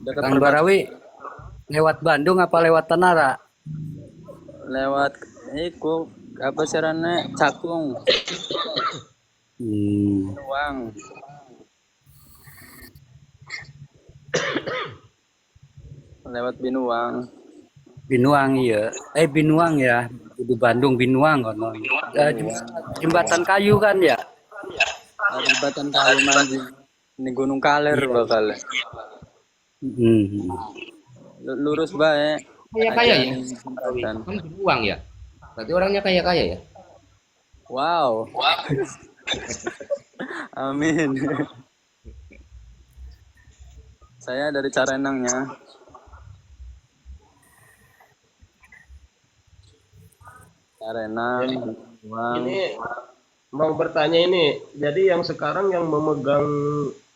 S6: dekat
S8: Kang Barawi lewat Bandung apa lewat Tanara?
S6: lewat iku apa sirane Cakung. Uang Lewat Binuang.
S8: Binuang iya. Binuang ya. Di Bandung Binuang kono. Jembatan kayu kan ya?
S6: Jembatan kayu mah di Gunung Kaler bakal.
S8: Hmm.
S6: Lurus bae.
S2: Kaya-kaya ya.
S6: Aja nih jembatan.
S2: Kan beruang ya. Berarti orangnya kaya-kaya ya.
S6: Wow. Amin. Saya dari Carenangnya. Carenang, Binuang.
S4: Ini mau bertanya ini, jadi yang sekarang yang memegang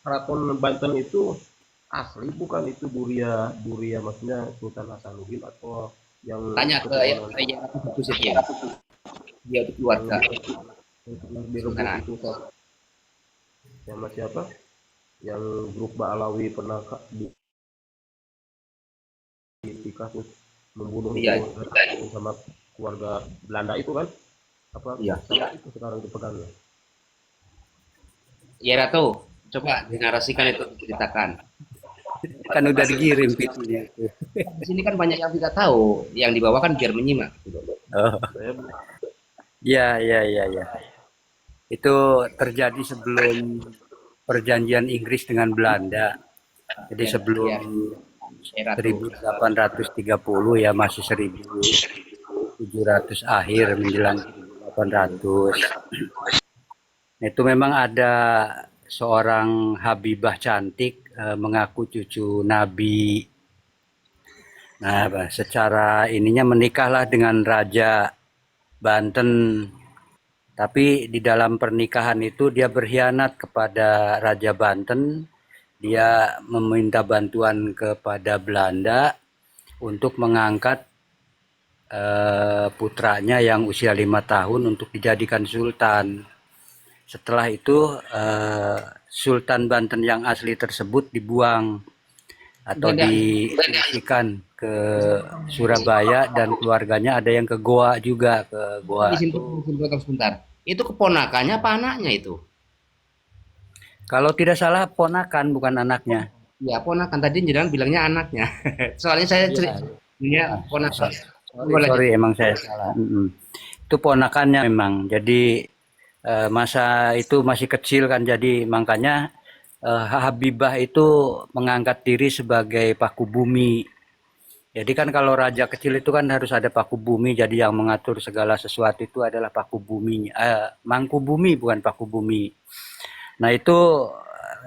S4: Keraton Banten itu asli bukan itu Buria maksudnya Sultan Hasanuddin atau yang
S2: Tanya ke Raja Ratu Khusus ya. Dia itu keluarga.
S4: direbut itu sama siapa? Yang grup Ba'alawi pernah di kasus membunuh
S2: Iya.
S4: itu sama keluarga Belanda itu kan? Apa?
S2: Iya.
S4: Sama itu sekarang dipegangnya.
S2: Ya Ratu, coba dinarasikan itu diceritakan.
S8: Kan udah dikirim videonya.
S2: Di sini kan banyak yang tidak tahu, yang dibawa kan biar menyimak.
S8: Oh.
S4: Saya
S8: Ya. Itu terjadi sebelum perjanjian Inggris dengan Belanda. Jadi sebelum
S2: Ya Ratu.
S8: 1830 ya, masih 1700 akhir menjelang 1800. Itu memang ada seorang Habibah cantik mengaku cucu Nabi. Nah, secara ininya menikahlah dengan Raja Banten. Tapi di dalam pernikahan itu dia berkhianat kepada Raja Banten. Dia meminta bantuan kepada Belanda untuk mengangkat putranya yang usia 5 tahun untuk dijadikan sultan. Setelah itu Sultan Banten yang asli tersebut dibuang atau diungsikan ke Surabaya, dan keluarganya ada yang ke Goa juga, ke Goa.
S2: Simpulkan sebentar. Itu keponakannya apa anaknya itu?
S8: Kalau tidak salah ponakan, bukan anaknya.
S2: Ya ponakan, tadi jangan bilangnya anaknya. Soalnya saya ceritanya ponakan.
S8: Sorry, emang saya salah. Itu ponakannya memang. Jadi masa itu masih kecil kan, jadi makanya Habibah itu mengangkat diri sebagai paku bumi. Jadi kan kalau raja kecil itu kan harus ada paku bumi, jadi yang mengatur segala sesuatu itu adalah paku bumi, mangku bumi bukan paku bumi. Nah itu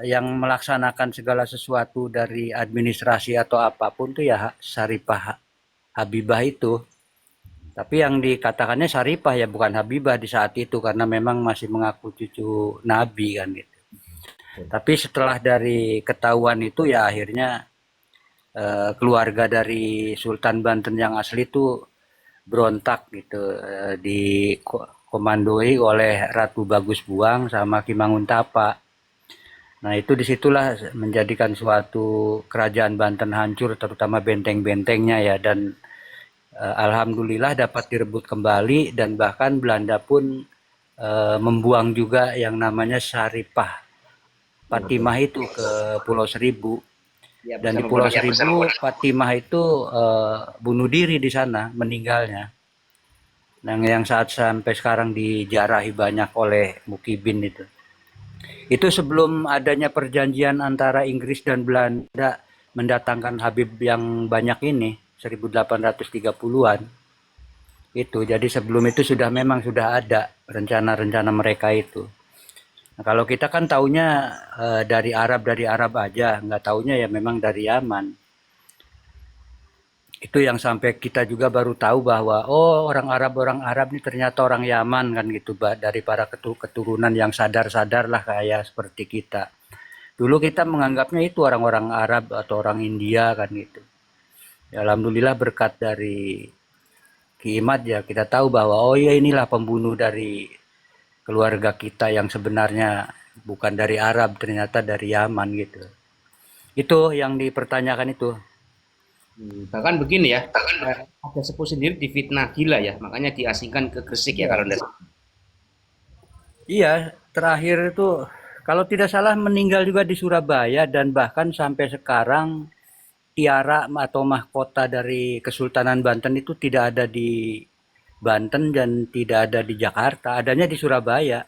S8: yang melaksanakan segala sesuatu dari administrasi atau apapun tuh ya Saripah Habibah itu. Tapi yang dikatakannya Saripah ya, bukan Habibah di saat itu, karena memang masih mengaku cucu Nabi kan gitu. Tapi setelah dari ketahuan itu ya akhirnya keluarga dari Sultan Banten yang asli itu berontak gitu, dikomandoi oleh Ratu Bagus Buang sama Ki Manguntapa. Nah itu disitulah menjadikan suatu kerajaan Banten hancur, terutama benteng-bentengnya ya, dan alhamdulillah dapat direbut kembali, dan bahkan Belanda pun membuang juga yang namanya Saripah Fatimah itu ke Pulau Seribu.
S2: Ya,
S8: Dan di Pulau Seribu Fatimah itu bunuh diri di sana, meninggalnya. Yang saat sampai sekarang dijarahi banyak oleh Mukibin itu. Itu sebelum adanya perjanjian antara Inggris dan Belanda mendatangkan Habib yang banyak ini, 1830-an. Itu jadi sebelum itu memang sudah ada rencana-rencana mereka itu. Nah, kalau kita kan taunya dari Arab aja, nggak taunya ya memang dari Yaman. Itu yang sampai kita juga baru tahu bahwa orang Arab ini ternyata orang Yaman kan gitu, dari para keturunan yang sadar-sadar lah kayak seperti kita. Dulu kita menganggapnya itu orang-orang Arab atau orang India kan gitu. Ya, alhamdulillah berkat dari Ki Imad ya kita tahu bahwa ya inilah pembunuh dari keluarga kita yang sebenarnya bukan dari Arab, ternyata dari Yaman gitu. Itu yang dipertanyakan itu.
S2: Bahkan begini ya, ada sepuh sendiri difitnah gila ya, makanya diasingkan ke Gresik ya kalau enggak.
S8: Iya, terakhir itu Kalau tidak salah meninggal juga di Surabaya dan bahkan sampai sekarang tiara atau mahkota dari Kesultanan Banten itu tidak ada di Banten dan tidak ada di Jakarta, adanya di Surabaya.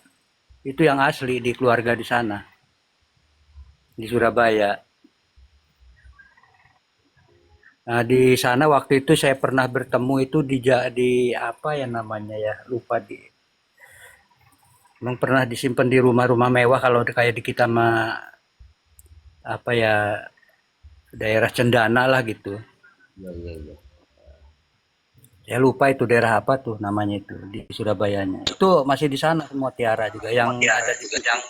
S8: Itu yang asli di keluarga di sana, di Surabaya. Nah, di sana waktu itu saya pernah bertemu itu di apa ya namanya ya, lupa di. Memang pernah disimpan di rumah-rumah mewah kalau kayak di kita mah apa ya daerah Cendana lah gitu.
S2: Iya, iya, iya.
S8: Saya lupa itu daerah apa tuh namanya itu di Surabayanya. Itu masih di sana semua tiara juga yang ada juga yang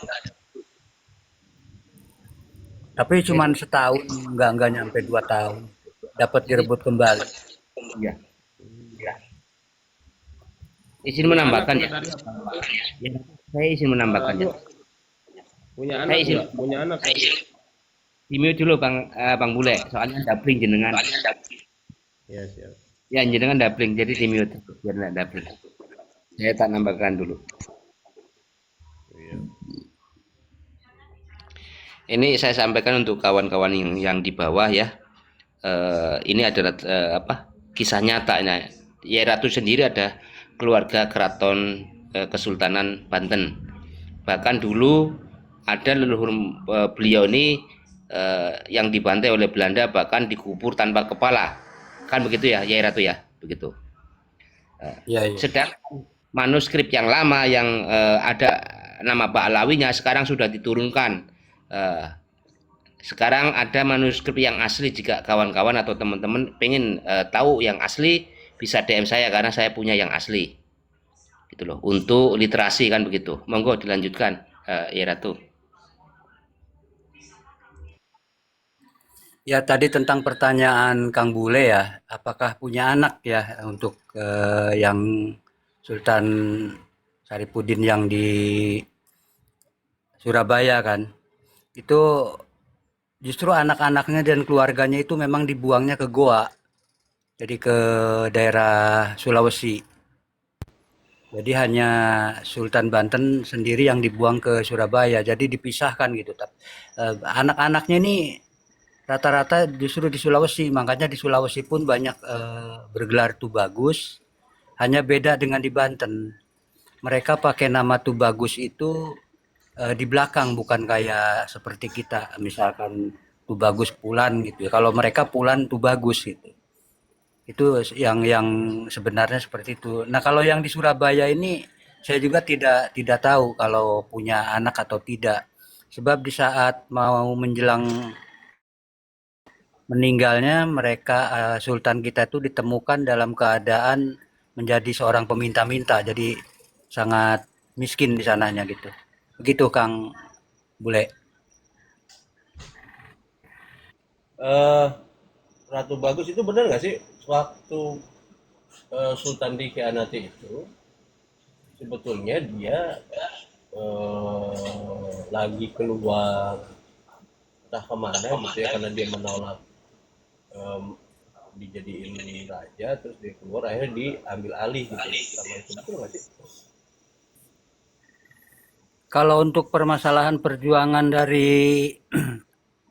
S8: tapi cuma setahun, enggak nyampe 2 tahun. Dapat direbut kembali.
S2: Iya. Izin menambahkan ya.
S4: Dari apa?
S2: Ya, saya izin menambahkan ya.
S4: Punya
S2: Saya
S4: anak
S2: izin
S4: nggak? Punya anak?
S2: di-mute dulu Bang Bule, soalnya dabling jenengan.
S4: Ya, siap.
S2: Ya, jenengan dabling, jadi di-mute biar enggak dabling. Saya tak nambahkan dulu.
S4: Iya.
S2: Ini saya sampaikan untuk kawan-kawan yang di bawah ya. Ini adalah kisah nyata. Nah, Yai Ratu sendiri ada keluarga keraton Kesultanan Banten. Bahkan dulu ada leluhur beliau ini yang dibantai oleh Belanda bahkan dikubur tanpa kepala. Kan begitu ya, Yai Ratu ya, begitu.
S8: Ya, ya.
S2: Sedangkan manuskrip yang lama yang ada nama Pak Alawinya sekarang sudah diturunkan. Sekarang ada manuskrip yang asli. Jika kawan-kawan atau teman-teman pengen tahu yang asli, bisa DM saya karena saya punya yang asli. Gitu loh. Untuk literasi kan begitu. Monggo dilanjutkan, Ya Ratu.
S8: Ya tadi tentang pertanyaan Kang Bule ya, apakah punya anak ya untuk yang Sultan Saripudin yang di Surabaya kan? Itu justru anak-anaknya dan keluarganya itu memang dibuangnya ke Goa, jadi ke daerah Sulawesi. Jadi hanya Sultan Banten sendiri yang dibuang ke Surabaya, jadi dipisahkan gitu. Anak-anaknya ini rata-rata justru di Sulawesi, makanya di Sulawesi pun banyak bergelar Tubagus, hanya beda dengan di Banten. Mereka pakai nama Tubagus itu di belakang, bukan kayak seperti kita misalkan Tubagus Pulan gitu ya. Kalau mereka Pulan Tubagus gitu. Itu yang sebenarnya seperti itu. Nah, kalau yang di Surabaya ini saya juga tidak tahu kalau punya anak atau tidak. Sebab di saat mau menjelang meninggalnya mereka Sultan kita itu ditemukan dalam keadaan menjadi seorang peminta-minta. Jadi sangat miskin di sananya gitu. Begitu Kang Bule.
S9: Ratu Bagus itu benar nggak sih waktu Sultan dikhianati itu sebetulnya dia lagi keluar entah kemana gitu ya karena dia menolak dijadiin raja terus dia keluar akhirnya diambil alih gitu sama itu betul nggak sih?
S8: Kalau untuk permasalahan perjuangan dari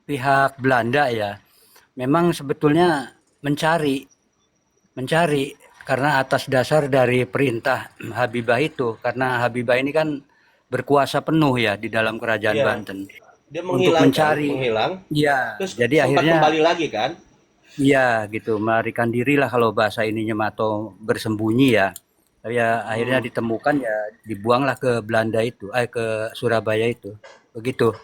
S8: pihak Belanda ya, memang sebetulnya mencari karena atas dasar dari perintah Habibah itu, karena Habibah ini kan berkuasa penuh ya di dalam kerajaan
S9: Iya.
S8: Banten.
S9: Dia
S8: Untuk menghilang, ya.
S9: terus
S8: Jadi
S9: sempat
S8: akhirnya,
S9: kembali lagi kan?
S8: ya gitu, melarikan diri lah kalau bahasa ininya atau bersembunyi ya. Tapi ya akhirnya ditemukan ya dibuanglah ke Belanda itu, ke Surabaya itu, begitu.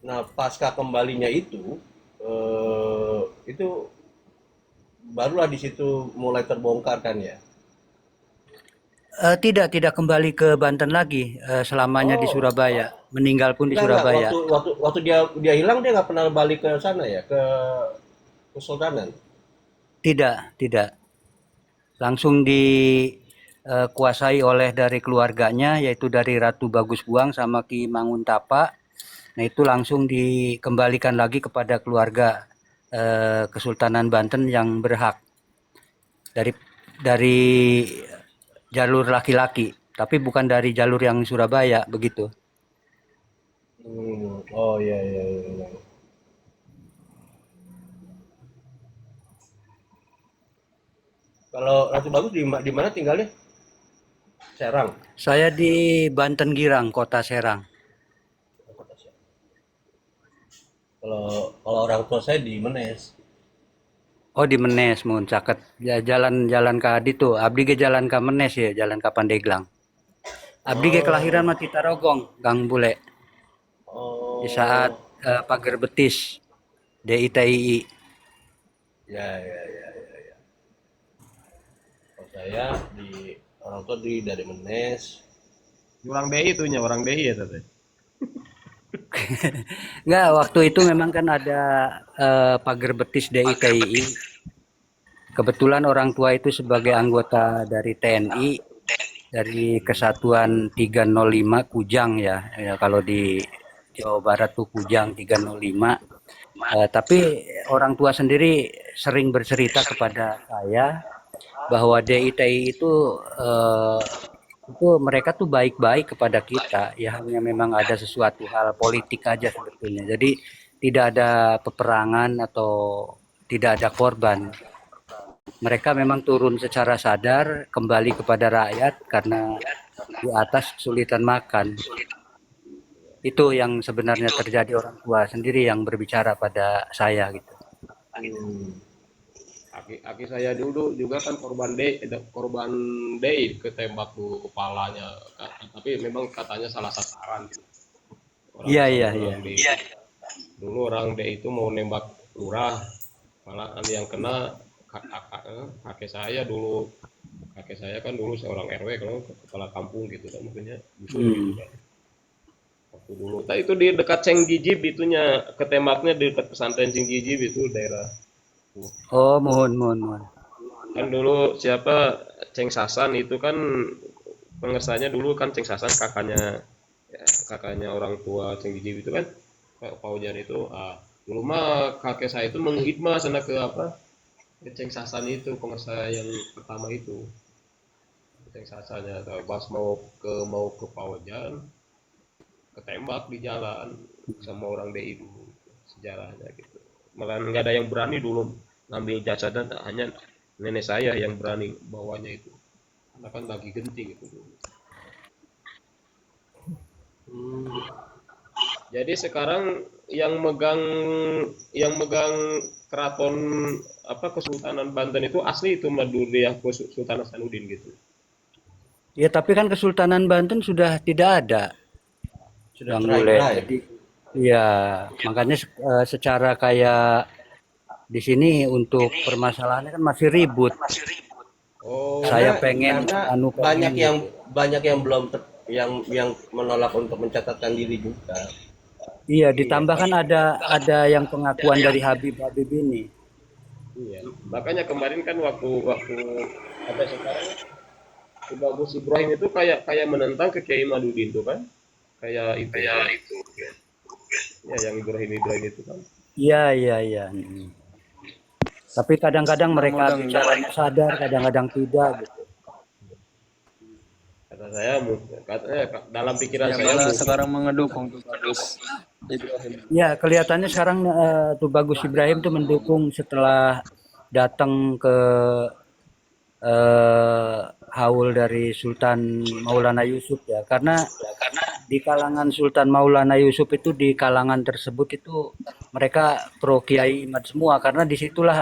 S9: Nah pasca kembalinya itu barulah di situ mulai terbongkar kan ya?
S8: Tidak kembali ke Banten lagi, selamanya di
S9: Oh,
S8: Surabaya, meninggal pun di
S9: enggak.
S8: Surabaya.
S9: Waktu dia hilang dia nggak pernah balik ke sana ya ke Kesultanan.
S8: Tidak. Langsung dikuasai oleh dari keluarganya, yaitu dari Ratu Bagus Buang sama Ki Manguntapa. Nah itu langsung dikembalikan lagi kepada keluarga Kesultanan Banten yang berhak dari jalur laki-laki. tapi bukan dari jalur yang Surabaya begitu.
S9: Oh iya iya iya. Iya. Kalau Ratu Bagus di mana tinggalnya? Serang.
S8: Saya di Banten Girang, Kota Serang.
S9: Kalau orang tua saya di Menes.
S8: Oh di Menes, mun caket ya, jalan-jalan ka di tuh. Abdi ge jalan ka Menes ya, jalan ka Pandeglang. Abdi ge kelahiran mah ti Tarogong, Gang Bule. Di saat
S9: Oh
S8: Pager Betis, DITII.
S9: ya ya ya ya. Ya. Kalau saya di orang tua dari Menes.
S4: Orang DI itunya, orang DI ya tadi.
S8: Enggak, waktu itu memang kan ada Pager Betis DITII. Kebetulan orang tua itu sebagai anggota dari TNI, dari Kesatuan 305 Kujang ya, ya kalau di Jawa Barat tuh Kujang 305. Tapi orang tua sendiri sering bercerita kepada saya bahwa DITI itu mereka tuh baik-baik kepada kita, ya hanya memang ada sesuatu hal politik aja sebetulnya. Jadi tidak ada peperangan atau tidak ada korban. Mereka memang turun secara sadar kembali kepada rakyat karena di atas kesulitan makan. Itu yang sebenarnya terjadi, orang tua sendiri yang berbicara pada saya gitu.
S4: Aki saya dulu juga kan korban DI ketembak tuh kepalanya. Tapi memang katanya salah sasaran.
S8: Iya iya iya.
S4: Dulu orang DI itu mau nembak lurah, malah yang kena kakek saya dulu. Kakek saya kan dulu seorang RW, kalau kepala kampung gitu kan, maksudnya gitu kan. Waktu dulu, nah itu di dekat Ceng Jijib itunya, ketembaknya di dekat pesantren Ceng Jijib itu daerah.
S8: Oh, mohon.
S4: Kan dulu siapa Ceng Sasan itu kan pengersanya dulu kan Ceng Sasan kakaknya orang tua Ceng Jijib itu kan, Pak Ujan itu. Dulu mah kakek saya itu menghidmah sana ke apa? Ke Ceng Sasan itu pengersa yang pertama itu. Ceng Sasannya pas mau ke Pak Ujan, ketembak di jalan sama orang DI dulu, sejarahnya gitu. Malah nggak ada yang berani dulu ngambil jasadnya, hanya nenek saya yang berani bawanya itu, karena kan lagi genting itu dulu. Jadi sekarang yang megang keraton apa Kesultanan Banten itu asli itu Maduriah Sultan Hasanuddin gitu.
S8: Ya tapi kan Kesultanan Banten sudah tidak ada.
S9: Sudah
S8: Bang
S9: cerai
S8: Bule.
S9: berai.
S8: Jadi ya makanya secara kayak di sini untuk permasalahannya kan masih ribut.
S4: Oh,
S8: Saya pengen
S9: Karena banyak yang belum yang menolak untuk mencatatkan diri juga.
S8: Iya, ditambahkan ada yang pengakuan dari Habib ini.
S4: iya. Makanya kemarin kan waktu apa sekarang si Bagus Ibrahim itu kayak menentang ke Kiai Madudin tuh kan, kayak itu ya yang Ibrahim itu kan.
S8: Iya. Tapi kadang-kadang mereka bicaranya sadar, kadang-kadang tidak gitu.
S4: Katanya dalam pikiran
S6: Yang
S4: saya
S6: mana
S4: mungkin
S6: sekarang mengedukung tuh Bagus Ibrahim.
S8: Ya, kelihatannya sekarang tuh Bagus Ibrahim tuh mendukung setelah datang ke haul dari Sultan Maulana Yusuf ya. Karena di kalangan Sultan Maulana Yusuf itu, di kalangan tersebut itu mereka pro Kiai Imad semua, karena disitulah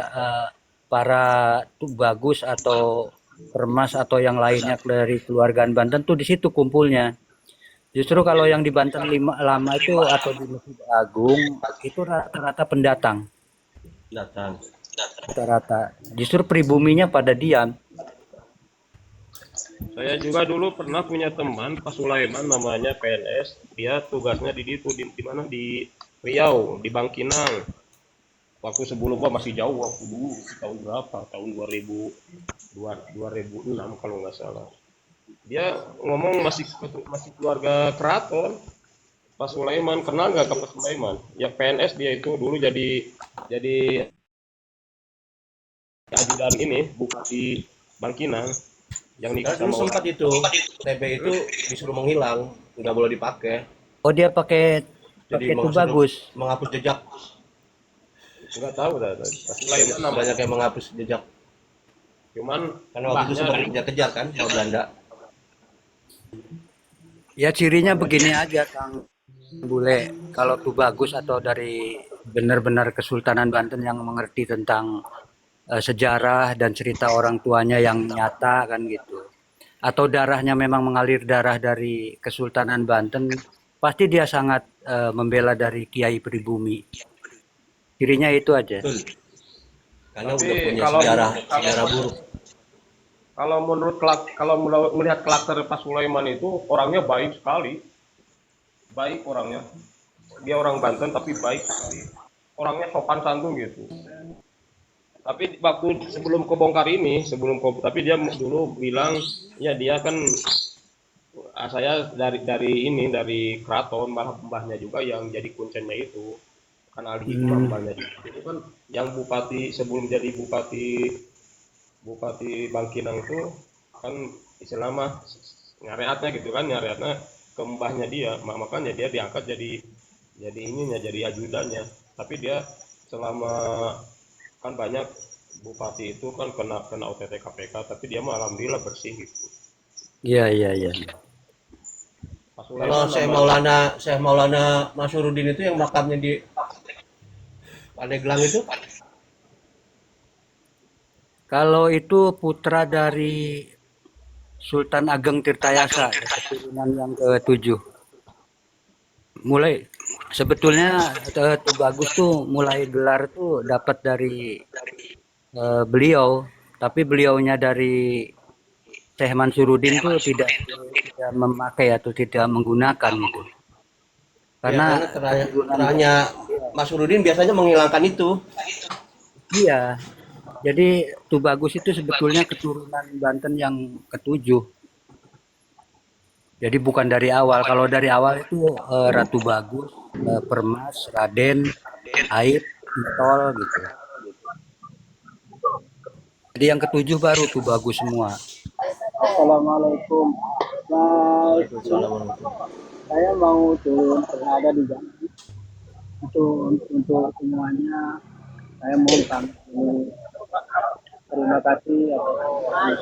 S8: para tuh Bagus atau Permas atau yang lainnya dari keluarga Banten tuh di situ kumpulnya. Justru kalau yang di Banten lama itu atau di Masjid Agung itu rata-rata pendatang.
S9: Datang.
S8: Rata-rata. Justru pribuminya pada diam.
S4: saya juga dulu pernah punya teman Pak Sulaiman namanya PNS, dia tugasnya di mana di Riau di Bangkinang. Waktu sebelum masih jauh, waktu dulu tahun berapa? Tahun 2006 kalau nggak salah. Dia ngomong masih keluarga keraton. Pak Sulaiman, kenal nggak ke Pak Sulaiman? Ya PNS dia itu dulu jadi ajudan ini Bupati Bangkinang. yang nikah
S9: Kan dulu
S4: sama
S9: sempat
S4: orang.
S9: itu TB itu disuruh menghilang, nggak boleh dipakai.
S8: Oh, dia pakai
S9: Jadi
S8: pakai Tubagus.
S9: menghapus jejak.
S4: Nggak tahu dah. Sulaiman
S9: Banyak
S4: namanya.
S9: yang menghapus jejak.
S4: Cuman
S9: Karena waktu itu
S4: mbahnya
S9: sempat
S4: dari
S9: dikejar-kejar kan sama Belanda.
S8: Ya cirinya begini aja Kang Bule. Kalau Tubagus atau dari benar-benar Kesultanan Banten yang mengerti tentang sejarah dan cerita orang tuanya yang nyata kan gitu. Atau darahnya memang mengalir darah dari Kesultanan Banten, pasti dia sangat membela dari Kiai Pribumi. Cirinya itu aja.
S9: Betul. Karena
S4: tapi
S9: udah punya
S4: kalau
S9: sejarah buruk.
S4: kalau melihat karakter Pak Sulaiman itu orangnya baik sekali. Baik orangnya. Dia orang Banten tapi baik sekali. Orangnya sopan santun gitu. Tapi waktu sebelum tapi dia dulu bilang ya dia kan saya dari keraton, malah mbahnya juga yang jadi kuncennya itu kan Ali Hikmah mbahnya itu kan yang bupati sebelum jadi bupati Bangkinang itu kan istilah mah nyareatnya gitu kan, nyareatnya ke mbahnya dia, makanya dia diangkat jadi ajudannya. Tapi dia selama kan banyak bupati itu kan kena OTT KPK, tapi dia mah alhamdulillah bersih gitu.
S8: Iya, iya, iya.
S4: Pak
S9: Kalau
S4: Sulaiman namanya.
S9: Syekh Maulana Masyuruddin itu yang makamnya di Pandeglang itu,
S8: Kalau itu putra dari Sultan Ageng Tirtayasa, keturunan yang ke-7. Mulai sebetulnya Tubagus tuh mulai gelar tuh dapat dari beliau, tapi beliaunya dari Syekh Mansuruddin tuh tidak memakai atau tidak menggunakan itu.
S9: ya
S8: Karena
S9: karena
S8: keturunan
S9: terahnya Masyuruddin biasanya menghilangkan itu.
S8: iya. Jadi Tubagus itu sebetulnya keturunan Banten yang ke-7. Jadi bukan dari awal. Kalau dari awal itu Ratu Bagus, Permas, Raden, Aib, Titol gitu. Jadi yang ke-7 baru Tubagus semua.
S5: Assalamualaikum. Baik, saya mau turun berada di jalan. Untuk semuanya saya mohon kami terima kasih atas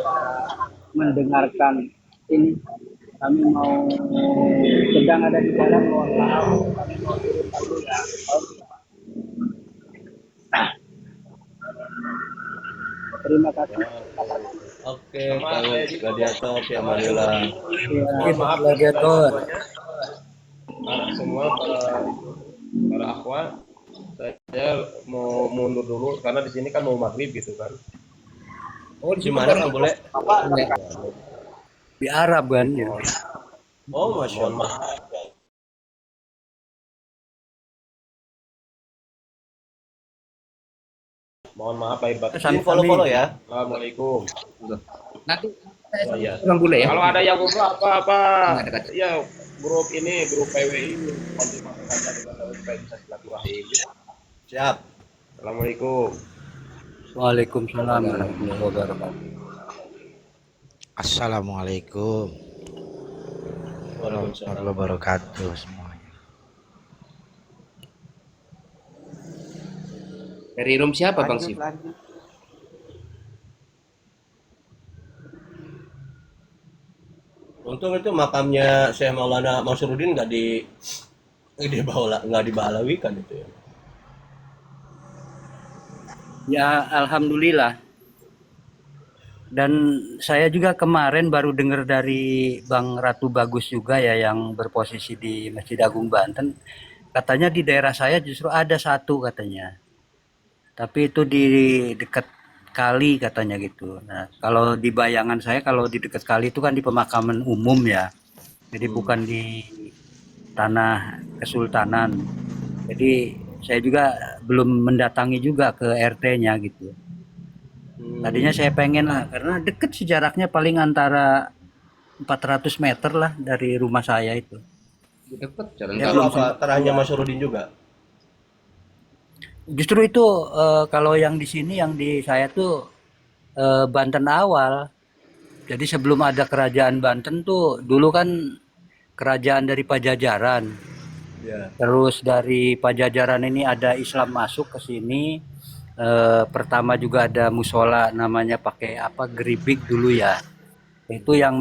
S5: mendengarkan ini. Kami mau sedang ada di jalan, mohon maaf kami mau turun dulu ya. Terima kasih.
S9: Oke, Kang Gladiator, Fi Amanillah.
S4: Mohon maaf
S8: Gladiator.
S4: semua para akhwat, saya mau mundur dulu karena di sini kan mau maghrib gitu kan.
S9: Oh, di mana Kang boleh?
S8: Di Arab kan ya.
S9: Oh, Masya
S4: Mohon
S9: Allah.
S4: maaf. Mohon maaf lahir batin.
S9: Ini follow ya.
S4: Assalamualaikum.
S2: Nanti
S4: Oh, iya.
S2: Bang Bule ya.
S4: Kalau ada yang ngobrol apa-apa, ya grup PWI konfirmasi saja dengan saya supaya bisa silaturahim.
S9: Siap.
S4: Assalamualaikum.
S8: Waalaikumsalam warahmatullahi wabarakatuh.
S10: Assalamualaikum warahmatullahi wabarakatuh semuanya.
S2: Dari room siapa Bang Sif?
S9: Untung itu makamnya Syekh Maulana Masyuruddin nggak dibalawikan itu ya.
S8: Ya alhamdulillah. Dan saya juga kemarin baru dengar dari Bang Ratu Bagus juga ya yang berposisi di Masjid Agung Banten. Katanya di daerah saya justru ada satu katanya. Tapi itu di dekat kali katanya gitu. Nah, kalau di bayangan saya kalau di dekat kali itu kan di pemakaman umum ya. Jadi bukan di tanah kesultanan. Jadi saya juga belum mendatangi juga ke RT-nya gitu. Tadinya saya pengen lah karena deket sih jaraknya paling antara 400 meter lah dari rumah saya itu.
S2: Deket jalan
S8: Ya,
S9: Itu
S8: belum
S9: apa terahnya Masyuruddin juga?
S8: Justru itu kalau yang di sini yang di saya tuh Banten awal. Jadi sebelum ada kerajaan Banten tuh dulu kan kerajaan dari Pajajaran.
S9: Ya.
S8: Terus dari Pajajaran ini ada Islam masuk ke sini. Pertama juga ada musola namanya pakai apa geribik dulu ya. Itu yang